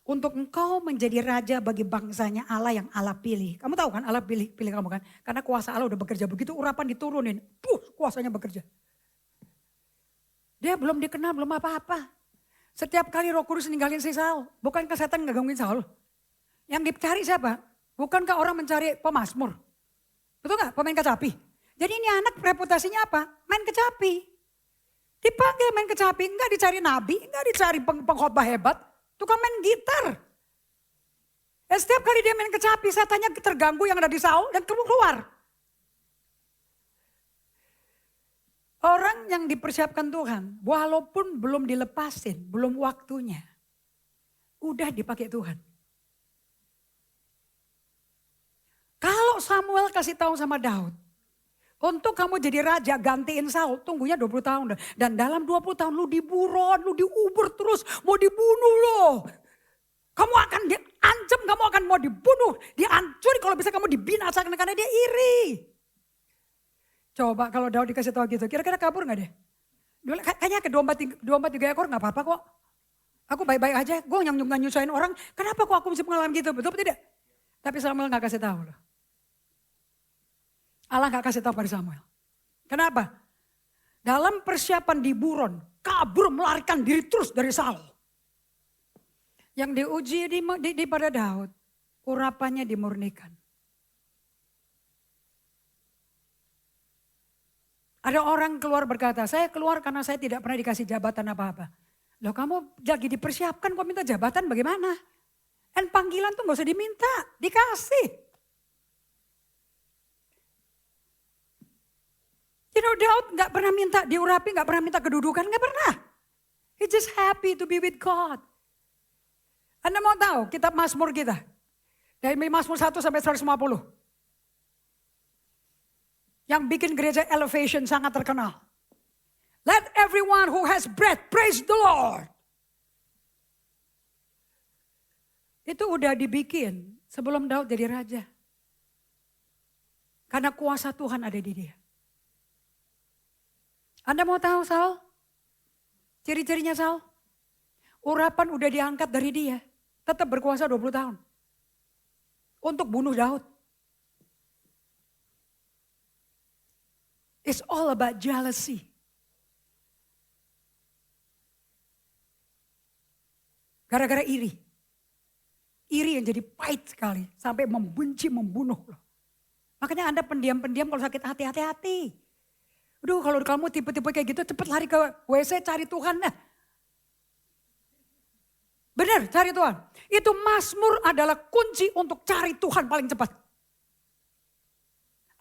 Untuk engkau menjadi raja bagi bangsanya Allah yang Allah pilih. Kamu tahu kan Allah pilih kamu kan? Karena kuasa Allah udah bekerja begitu urapan diturunin. Kuasanya bekerja. Dia belum dikenal, belum apa-apa. Setiap kali Roh Kudus ninggalin si Saul, bukankah setan ngegangguin Saul? Yang dicari siapa? Bukankah orang mencari pemazmur? Betul gak? Pemain kecapi. Jadi ini anak reputasinya apa? Main kecapi. Dipanggil main kecapi, enggak dicari nabi, enggak dicari pengkhotbah hebat. Tukang main gitar. Setiap kali dia main kecapi, setannya terganggu yang ada di Saul dan keluar. Orang yang dipersiapkan Tuhan, walaupun belum dilepasin, belum waktunya, udah dipakai Tuhan. Kalau Samuel kasih tahu sama Daud, untuk kamu jadi raja gantiin Saul, tunggunya 20 tahun. Dan dalam 20 tahun lu diburon, lu diuber terus, mau dibunuh loh. Kamu akan diancam, kamu akan mau dibunuh, dihancuri kalau bisa kamu dibinasakan karena dia iri. Coba kalau Daud dikasih tahu gitu, kira-kira kabur gak deh? Kayaknya ke domba 3 ekor gak apa-apa kok. Aku baik-baik aja, gue yang nyusahin orang, kenapa kok aku mesti mengalami gitu, betul tidak? Tapi Samuel gak kasih tahu loh. Allah gak kasih tahu pada Samuel. Kenapa? Dalam persiapan di buron, kabur melarikan diri terus dari Saul. Yang diuji di pada Daud, urapannya dimurnikan. Ada orang keluar berkata, saya keluar karena saya tidak pernah dikasih jabatan apa-apa. Loh kamu lagi dipersiapkan kok minta jabatan bagaimana? Dan panggilan tuh gak usah diminta, dikasih. Daud gak pernah minta diurapi, gak pernah minta kedudukan, gak pernah. He just happy to be with God. Anda mau tahu kitab Mazmur kita? Dari Mazmur 1 sampai 150. Yang bikin gereja Elevation sangat terkenal. Let everyone who has breath praise the Lord. Itu udah dibikin sebelum Daud jadi raja. Karena kuasa Tuhan ada di dia. Anda mau tahu Saul? Ciri-cirinya Saul? Urapan udah diangkat dari dia. Tetap berkuasa 20 tahun. Untuk bunuh Daud. It's all about jealousy. Gara-gara iri. Iri yang jadi pahit sekali. Sampai membenci, membunuh loh. Makanya Anda pendiam-pendiam kalau sakit hati-hati. Aduh kalau kamu tipe-tipe kayak gitu cepet lari ke WC cari Tuhan. Nah. Benar cari Tuhan. Itu Mazmur adalah kunci untuk cari Tuhan paling cepat.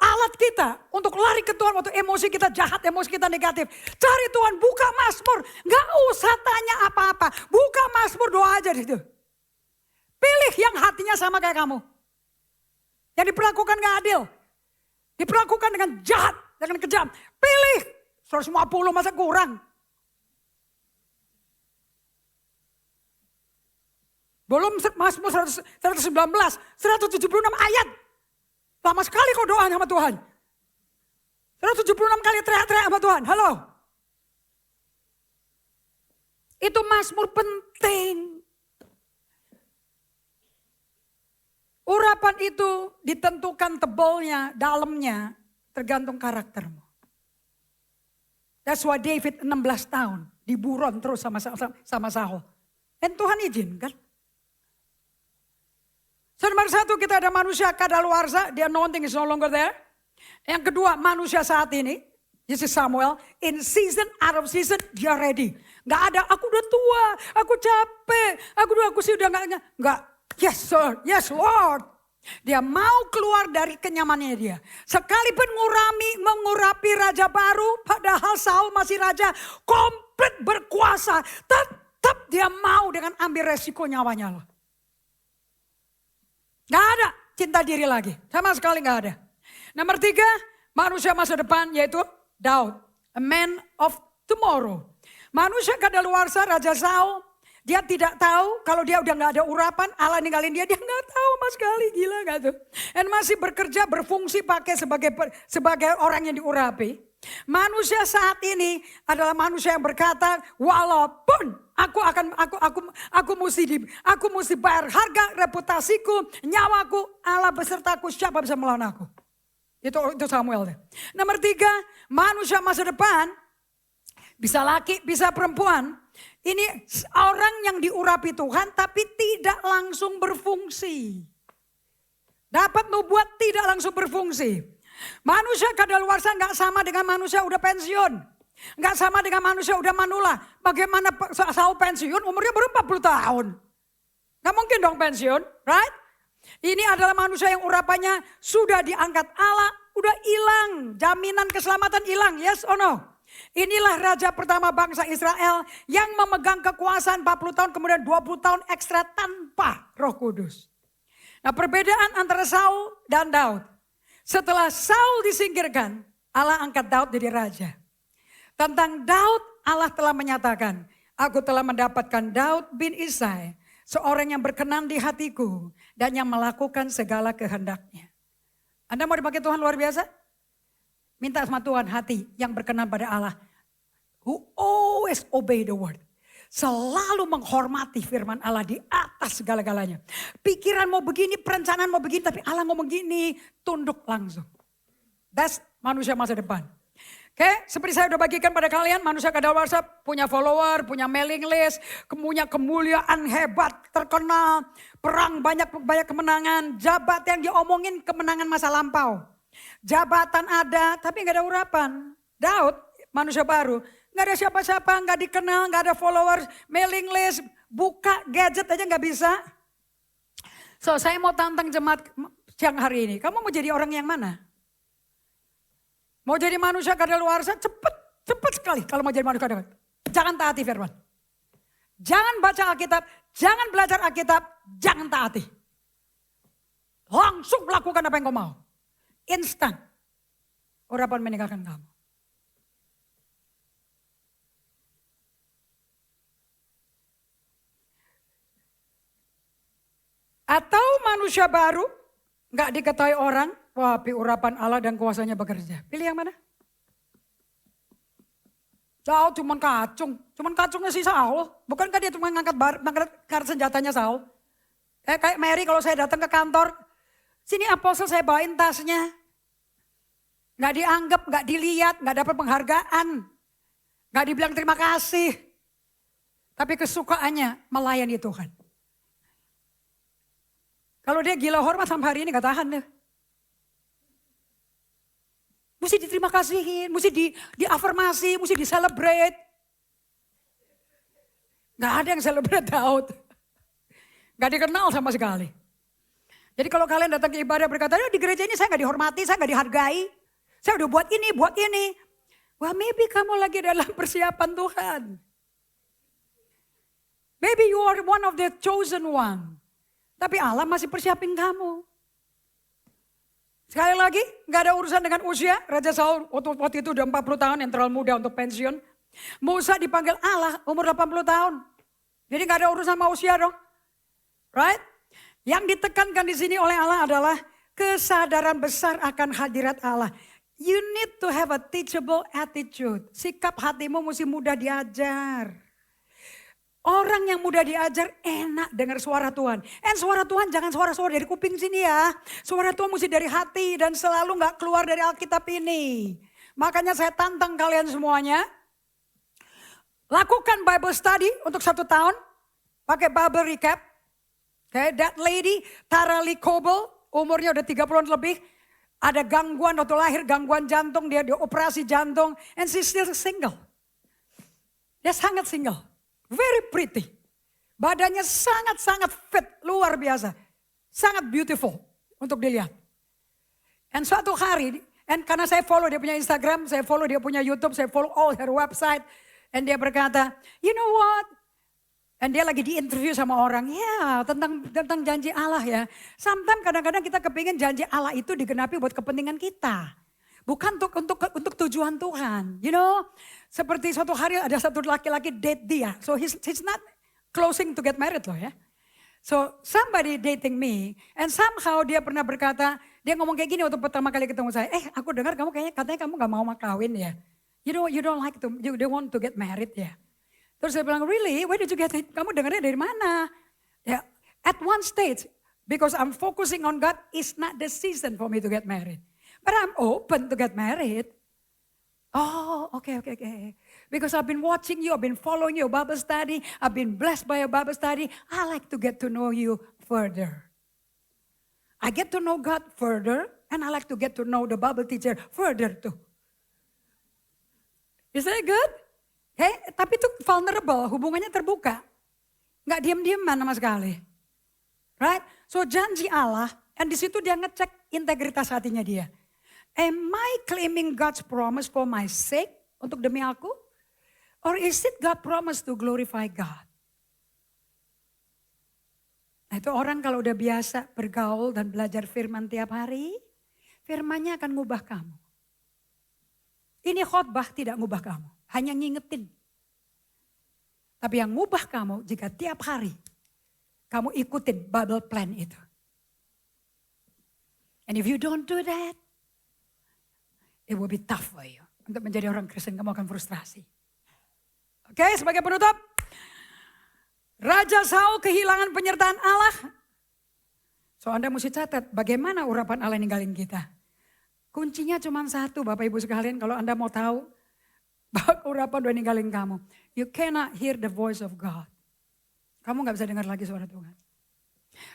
Alat kita untuk lari ke Tuhan waktu emosi kita jahat, emosi kita negatif. Cari Tuhan, buka Mazmur. Gak usah tanya apa-apa. Buka Mazmur, doa aja di situ. Pilih yang hatinya sama kayak kamu. Yang diperlakukan gak adil. Diperlakukan dengan jahat, dengan kejam. Pilih 150 masa kurang. Belum Mazmur 119, 176 ayat. Lama sekali kau doa sama Tuhan. 176 kali teriak-teriak sama Tuhan. Halo. Itu Mazmur penting. Urapan itu ditentukan tebalnya, dalamnya, tergantung karaktermu. That's why David 16 tahun diburon terus sama Saul. Dan Tuhan izinkan. Nomor satu kita ada manusia kadaluarsa, dia anointing is no longer there. Yang kedua manusia saat ini, this is Samuel, in season, out of season, dia ready. Gak ada, aku udah tua, aku capek, aku sih udah gak. Yes sir, yes Lord. Dia mau keluar dari kenyamanannya dia. Sekalipun mengurapi raja baru, padahal Saul masih raja, komplit berkuasa. Tetap dia mau dengan ambil resiko nyawanya loh. Gak ada cinta diri lagi. Sama sekali gak ada. Nomor 3, manusia masa depan yaitu Daud. A man of tomorrow. Manusia kadaluarsa Raja Saul. Dia tidak tahu kalau dia udah gak ada urapan. Allah ninggalin dia gak tahu sama sekali. Gila gak tuh. Dan masih bekerja berfungsi pakai sebagai orang yang diurapi. Manusia saat ini adalah manusia yang berkata, walaupun aku mesti bayar harga reputasiku, nyawaku, Allah besertaku, siapa bisa melawan aku? Itu Samuel. Nomor 3, manusia masa depan, bisa laki, bisa perempuan. Ini orang yang diurapi Tuhan tapi tidak langsung berfungsi. Dapat nubuat tidak langsung berfungsi. Manusia kadaluarsa gak sama dengan manusia udah pensiun. Gak sama dengan manusia udah manula. Bagaimana Saul pensiun umurnya baru 40 tahun. Gak mungkin dong pensiun, right? Ini adalah manusia yang urapannya sudah diangkat Allah, udah hilang. Jaminan keselamatan hilang, yes or no? Inilah raja pertama bangsa Israel yang memegang kekuasaan 40 tahun kemudian 20 tahun ekstra tanpa Roh Kudus. Nah perbedaan antara Saul dan Daud. Setelah Saul disingkirkan, Allah angkat Daud jadi raja. Tentang Daud, Allah telah menyatakan, aku telah mendapatkan Daud bin Isai, seorang yang berkenan di hatiku dan yang melakukan segala kehendaknya. Anda mau dipakai Tuhan luar biasa? Minta sama Tuhan hati yang berkenan pada Allah. Who always obey the word. Selalu menghormati firman Allah di atas segala-galanya. Pikiran mau begini, perencanaan mau begini, tapi Allah ngomong gini, tunduk langsung. That's manusia masa depan. Oke, seperti saya udah bagikan pada kalian, manusia kadaluarsa punya follower, punya mailing list, punya kemuliaan hebat, terkenal, perang banyak kemenangan, jabatan yang diomongin kemenangan masa lampau. Jabatan ada, tapi gak ada urapan. Daud, manusia baru, gak ada siapa-siapa, gak dikenal, gak ada followers, mailing list, buka gadget aja gak bisa. So saya mau tantang jemaat siang hari ini, kamu mau jadi orang yang mana? Mau jadi manusia kadaluarsa cepet sekali kalau mau jadi manusia kadaluarsa. Jangan taati firman. Jangan baca Alkitab, jangan belajar Alkitab, jangan taati. Langsung lakukan apa yang kau mau. Instan. Urapan meninggalkan kamu. Atau manusia baru, gak diketahui orang, tapi urapan Allah dan kuasanya bekerja. Pilih yang mana? Saul cuman kacungnya si Saul. Bukankah dia cuma ngangkat senjatanya Saul? Kayak Mary kalau saya datang ke kantor, sini apostle saya bawain tasnya. Gak dianggap, gak dilihat, gak dapat penghargaan. Gak dibilang terima kasih. Tapi kesukaannya melayani Tuhan. Kalau dia gila hormat sampai hari ini gak tahan deh. Mesti diterima kasihin, mesti diafirmasi, mesti di-celebrate. Gak ada yang celebrate Daud. Gak dikenal sama sekali. Jadi kalau kalian datang ke ibadah berkata, di gereja ini saya gak dihormati, saya gak dihargai. Saya udah buat ini. Well, maybe kamu lagi dalam persiapan Tuhan. Maybe you are one of the chosen one. Tapi Allah masih persiapin kamu. Sekali lagi, gak ada urusan dengan usia. Raja Saul waktu itu udah 40 tahun yang terlalu muda untuk pensiun. Musa dipanggil Allah umur 80 tahun. Jadi gak ada urusan sama usia dong. Right? Yang ditekankan di sini oleh Allah adalah kesadaran besar akan hadirat Allah. You need to have a teachable attitude. Sikap hatimu mesti mudah diajar. Orang yang mudah diajar enak dengar suara Tuhan. Suara Tuhan jangan suara-suara dari kuping sini ya. Suara Tuhan mesti dari hati dan selalu gak keluar dari Alkitab ini. Makanya saya tantang kalian semuanya. Lakukan Bible study untuk 1 tahun. Pakai Bible recap. Okay, that lady Tara Lee Coble umurnya udah 30-an lebih. Ada gangguan waktu lahir, gangguan jantung. Dia dioperasi jantung. And she's still single. Dia sangat single. Very pretty. Badannya sangat-sangat fit, luar biasa. Sangat beautiful untuk dilihat. Dan suatu hari, karena saya follow dia punya Instagram, saya follow dia punya YouTube, saya follow all her website. Dan dia berkata, you know what? Dan dia lagi di-interview sama orang, ya tentang janji Allah ya. Sometimes kadang-kadang kita kepingin janji Allah itu digenapi buat kepentingan kita. Bukan untuk tujuan Tuhan. You know, seperti suatu hari ada satu laki-laki date dia. So he's not closing to get married loh ya. So somebody dating me. And somehow dia pernah berkata, dia ngomong kayak gini waktu pertama kali ketemu saya. Aku dengar kamu katanya kamu gak mau kawin ya. You don't like to, you don't want to get married ya. Terus saya bilang, really? Where did you get it? Kamu dengarnya dari mana? Ya, at one stage, because I'm focusing on God, it's not the season for me to get married. But I'm open to get married. Oh, okay. Because I've been watching you, I've been following your Bible study, I've been blessed by your Bible study. I like to get to know you further. I get to know God further, and I like to get to know the Bible teacher further too. Is that good? Tapi itu vulnerable, hubungannya terbuka. Nggak diam-diaman sama sekali. Right? So janji Allah, dan di situ dia ngecek integritas hatinya dia. Am I claiming God's promise for my sake? Untuk demi aku? Or is it God promise to glorify God? Nah itu orang kalau udah biasa bergaul dan belajar firman tiap hari, firmannya akan ngubah kamu. Ini khotbah tidak ngubah kamu, hanya ngingetin. Tapi yang ngubah kamu jika tiap hari kamu ikutin Bible plan itu. And if you don't do that, it will be tough for you. Untuk menjadi orang Kristen kamu akan frustrasi. Oke, sebagai penutup. Raja Saul kehilangan penyertaan Allah. So Anda mesti catat bagaimana urapan Allah ninggalin kita. Kuncinya cuma satu Bapak Ibu sekalian kalau Anda mau tahu bahwa urapan udah ninggalin kamu. You cannot hear the voice of God. Kamu gak bisa dengar lagi suara Tuhan.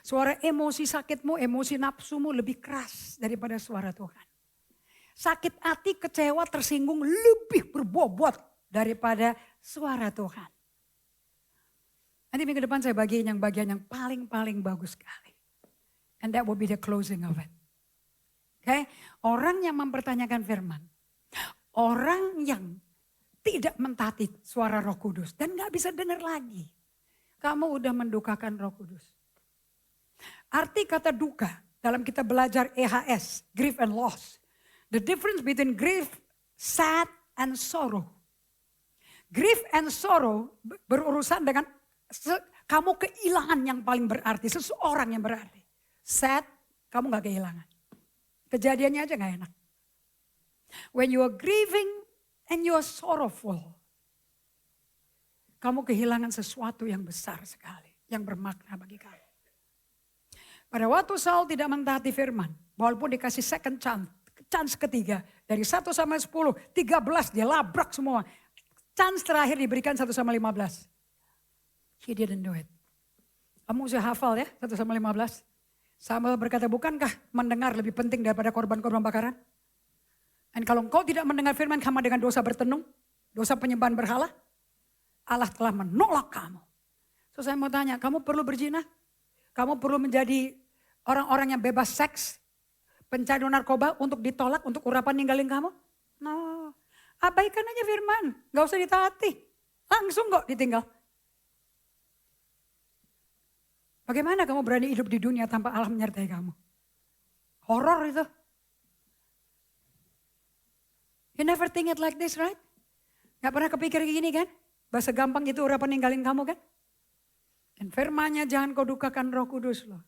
Suara emosi sakitmu, emosi nafsumu lebih keras daripada suara Tuhan. Sakit hati, kecewa, tersinggung lebih berbobot daripada suara Tuhan. Nanti minggu depan saya bagiin yang bagian yang paling bagus sekali. And that will be the closing of it. Okay? Orang yang mempertanyakan firman. Orang yang tidak mentaati suara Roh Kudus. Dan gak bisa dengar lagi. Kamu udah mendukakan Roh Kudus. Arti kata duka dalam kita belajar EHS, grief and loss. The difference between grief, sad and sorrow. Grief and sorrow berurusan dengan Kamu kehilangan yang paling berarti, seseorang yang berarti. Sad, kamu gak kehilangan. Kejadiannya aja gak enak. When you are grieving and you are sorrowful, kamu kehilangan sesuatu yang besar sekali, yang bermakna bagi kamu. Pada waktu Saul tidak mentaati firman, walaupun dikasih second chance ketiga, dari 1 sampai 10, 13 dia labrak semua. Chance terakhir diberikan 1 sampai 15. He didn't do it. Kamu usah hafal ya, 1 sampai 15. Samuel berkata, bukankah mendengar lebih penting daripada korban-korban bakaran? Dan kalau engkau tidak mendengar firman, kamu dengan dosa bertenung, dosa penyembahan berhala, Allah telah menolak kamu. So saya mau tanya, kamu perlu berzina? Kamu perlu menjadi orang-orang yang bebas seks, pencandu narkoba untuk ditolak, untuk urapan ninggalin kamu? No, abaikan aja firman, gak usah ditaati. Langsung kok ditinggal. Bagaimana kamu berani hidup di dunia tanpa Allah menyertai kamu? Horor itu. You never think it like this, right? Gak pernah kepikir gini kan? Bahasa gampang itu urapan ninggalin kamu kan? Dan firman-Nya jangan kau dukakan Roh Kudus loh.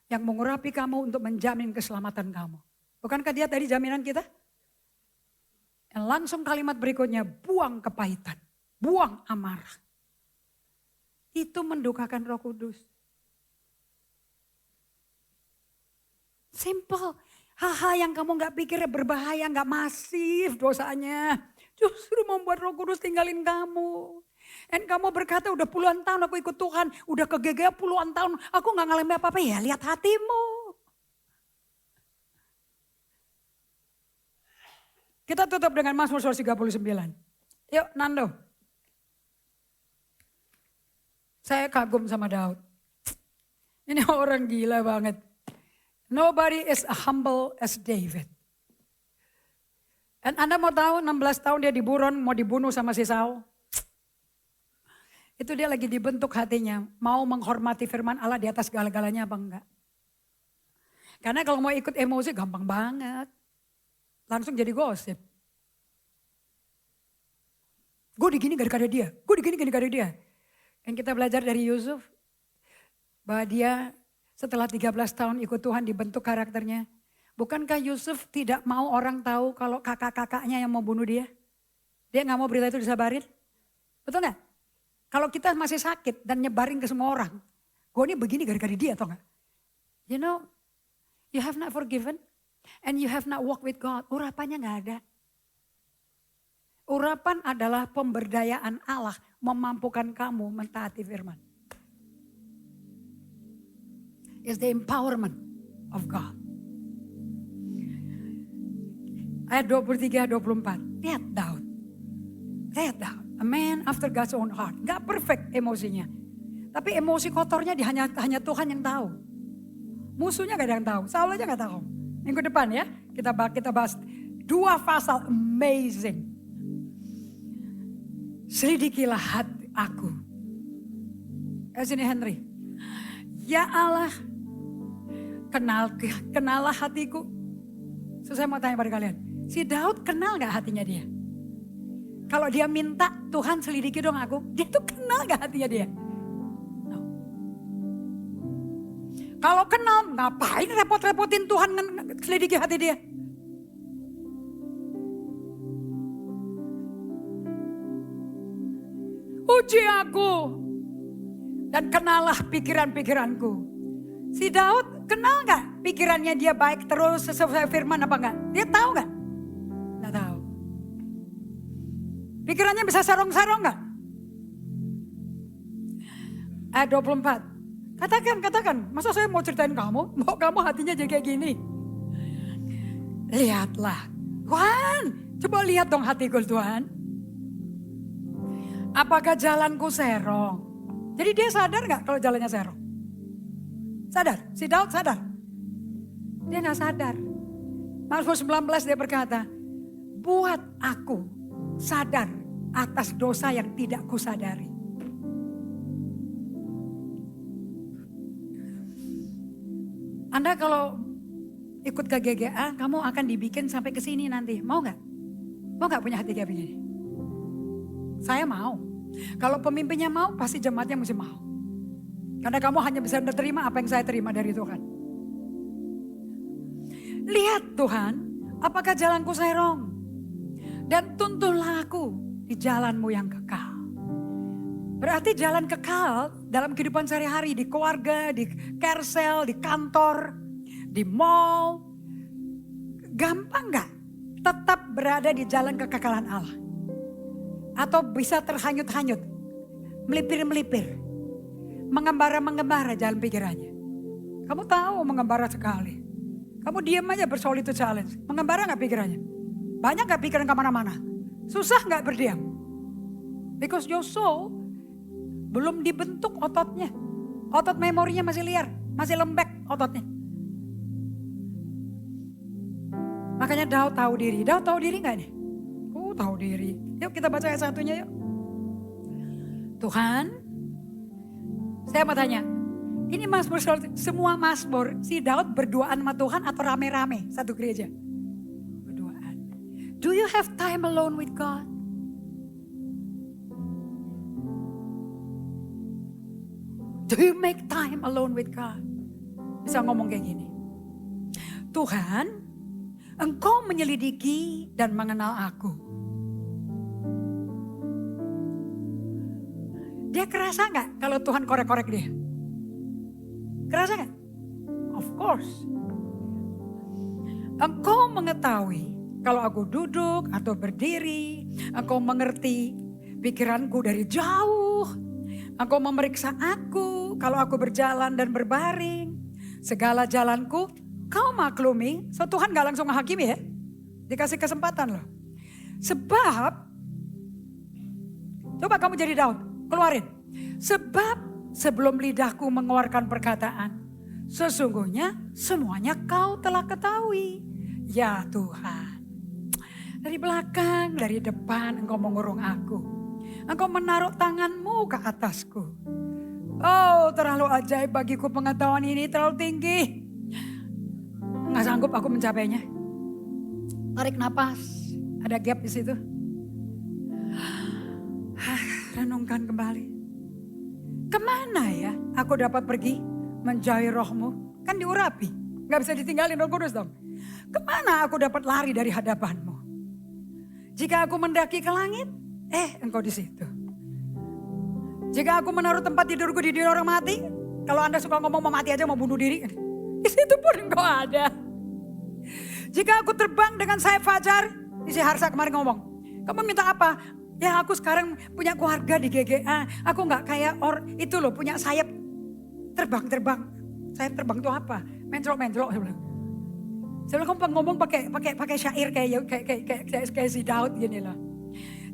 Yang mengurapi kamu untuk menjamin keselamatan kamu. Bukankah dia tadi jaminan kita? Dan langsung kalimat berikutnya, buang kepahitan, buang amarah. Itu mendukakan Roh Kudus. Simple. Hal-hal yang kamu gak pikir berbahaya, gak masif dosanya. Justru membuat Roh Kudus tinggalin kamu. Dan kamu berkata udah puluhan tahun aku ikut Tuhan. Udah kegegeh puluhan tahun. Aku gak ngalamin apa-apa. Ya lihat hatimu. Kita tutup dengan Mazmur 139. Yuk Nando. Saya kagum sama Daud. Ini orang gila banget. Nobody is humble as David. Dan Anda mau tahu 16 tahun dia diburon, mau dibunuh sama si Saul. Itu dia lagi dibentuk hatinya, mau menghormati firman Allah di atas segala-galanya apa enggak. Karena kalau mau ikut emosi gampang banget. Langsung jadi gosip. Gue digini gara-gara dia, gue digini gara-gara dia. Dan kita belajar dari Yusuf, bahwa dia setelah 13 tahun ikut Tuhan dibentuk karakternya. Bukankah Yusuf tidak mau orang tahu kalau kakak-kakaknya yang mau bunuh dia? Dia gak mau berita itu disabarin. Betul gak? Kalau kita masih sakit dan nyebarin ke semua orang. Gue ini begini gara-gara dia atau gak? You know, you have not forgiven and you have not walked with God. Urapannya gak ada. Urapan adalah pemberdayaan Allah memampukan kamu mentaati firman. It's the empowerment of God. Ayat 23-24. Lihat Daud. Lihat Daud. A man after God's own heart. Gak perfect emosinya. Tapi emosi kotornya hanya Tuhan yang tahu. Musuhnya gak ada yang tahu. Saul aja gak tahu. Minggu depan ya. Kita bahas 2 pasal amazing. Selidikilah hati aku. Sini Henry. Ya Allah. Kenallah hatiku. So, saya mau tanya pada kalian. Si Daud kenal gak hatinya dia? Kalau dia minta Tuhan selidiki dong aku. Dia tuh kenal gak hatinya dia? No. Kalau kenal ngapain repot-repotin Tuhan selidiki hati dia? Uji aku. Dan kenallah pikiran-pikiranku. Si Daud kenal gak pikirannya dia baik terus sesuai firman apa enggak? Dia tahu gak? Nggak tahu. Pikirannya bisa sarong-sarong gak? Ayat 24. Katakan. Masa saya mau ceritain kamu? Mau kamu hatinya jadi kayak gini? Lihatlah. Tuhan, coba lihat dong hatiku Tuhan. Apakah jalanku serong? Jadi dia sadar gak kalau jalannya serong? Sadar, si Daud sadar. Dia gak sadar. Mazmur 19 dia berkata, buat aku sadar atas dosa yang tidak kusadari. Anda kalau ikut ke GGA, kamu akan dibikin sampai ke sini nanti. Mau gak? Mau gak punya hati kayak begini? Saya mau. Kalau pemimpinnya mau, pasti jemaatnya mesti mau. Karena kamu hanya bisa menerima apa yang saya terima dari Tuhan. Lihat Tuhan, apakah jalanku serong? Dan tuntunlah aku di jalanmu yang kekal. Berarti jalan kekal dalam kehidupan sehari-hari, di keluarga, di carousel, di kantor, di mall. Gampang gak tetap berada di jalan kekekalan Allah? Atau bisa terhanyut-hanyut, melipir-melipir, mengembara-mengembara jalan pikirannya. Kamu tahu mengembara sekali. Kamu diam aja bersolitude challenge. Mengembara gak pikirannya? Banyak gak pikiran kemana-mana? Susah gak berdiam? Because your soul belum dibentuk ototnya. Otot memorinya masih liar, masih lembek ototnya. Makanya Daud tahu diri. Daud tahu diri gak nih? Tahu diri. Yuk kita baca ayat 1-nya yuk. Tuhan, saya mau tanya. Ini Mazmur, semua Mazmur, si Daud berduaan sama Tuhan atau rame-rame satu gereja? Berduaan. Do you have time alone with God? Do you make time alone with God? Bisa ngomong kayak gini. Tuhan, Engkau menyelidiki dan mengenal aku. Dia kerasa gak kalau Tuhan korek-korek dia? Kerasa gak? Of course. Engkau mengetahui kalau aku duduk atau berdiri. Engkau mengerti pikiranku dari jauh. Engkau memeriksa aku kalau aku berjalan dan berbaring. Segala jalanku kau maklumi. So Tuhan gak langsung menghakimi ya. Dikasih kesempatan loh. Sebab, coba kamu jadi Daud, keluarin. Sebab sebelum lidahku mengeluarkan perkataan, sesungguhnya semuanya kau telah ketahui. Ya Tuhan, dari belakang, dari depan engkau mengurung aku. Engkau menaruh tanganmu ke atasku. Oh, terlalu ajaib bagiku pengetahuan ini, terlalu tinggi. Nggak sanggup aku mencapainya. Tarik napas, ada gap di situ. Renungkan kembali. Kemana ya aku dapat pergi menjauhi rohmu? Kan diurapi, gak bisa ditinggalin Roh Kudus dong. Kemana aku dapat lari dari hadapanmu? Jika aku mendaki ke langit, engkau di situ. Jika aku menaruh tempat tidurku di diri orang mati, kalau Anda suka ngomong mau mati aja, mau bunuh diri, di situ pun engkau ada. Jika aku terbang dengan sayap fajar, si Harsa kemarin ngomong, kamu minta apa? Ya aku sekarang punya keluarga di GGA, aku gak kayak itu loh punya sayap terbang. Sayap terbang itu apa? Menclok. Saya bilang kamu ngomong pakai syair kayak si Daud gini loh.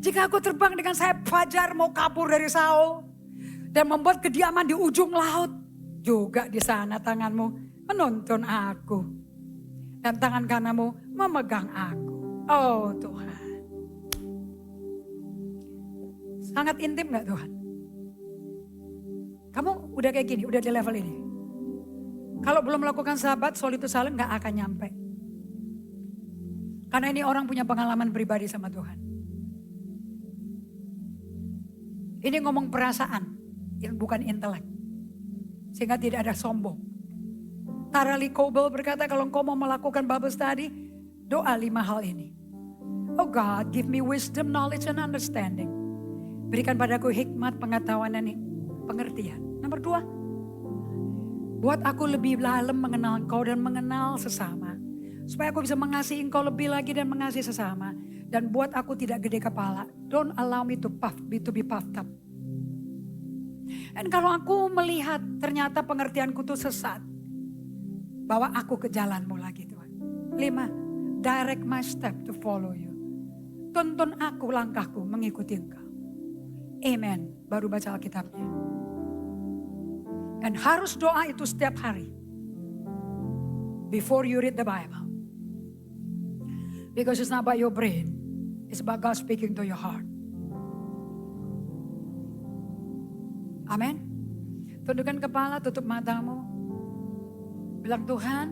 Jika aku terbang dengan sayap fajar mau kabur dari Saul dan membuat kediaman di ujung laut, juga di sana tanganmu menuntun aku dan tangan kananmu memegang aku. Oh Tuhan. Sangat intim gak Tuhan? Kamu udah kayak gini, udah di level ini. Kalau belum melakukan sahabat, solitude silent gak akan nyampe. Karena ini orang punya pengalaman pribadi sama Tuhan. Ini ngomong perasaan, bukan intelek. Sehingga tidak ada sombong. Tara Lee Coble berkata kalau engkau mau melakukan Bible study, doa 5 hal ini. Oh God, give me wisdom, knowledge, and understanding. Berikan padaku hikmat, pengetahuan, dan pengertian. Nomor 2, buat aku lebih dalam mengenal engkau dan mengenal sesama. Supaya aku bisa mengasihi engkau lebih lagi dan mengasihi sesama. Dan buat aku tidak gede kepala. Don't allow me to be puffed up. Dan kalau aku melihat ternyata pengertianku itu sesat. Bawa aku ke jalanmu lagi Tuhan. 5, direct my step to follow you. Tuntun aku langkahku mengikuti engkau. Amen. Baru baca Alkitabnya. Dan harus doa itu setiap hari. Before you read the Bible. Because it's not about your brain. It's about God speaking to your heart. Amen. Tundukkan kepala, tutup matamu. Bilang Tuhan,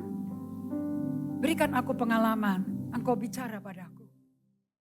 berikan aku pengalaman. Engkau bicara padaku.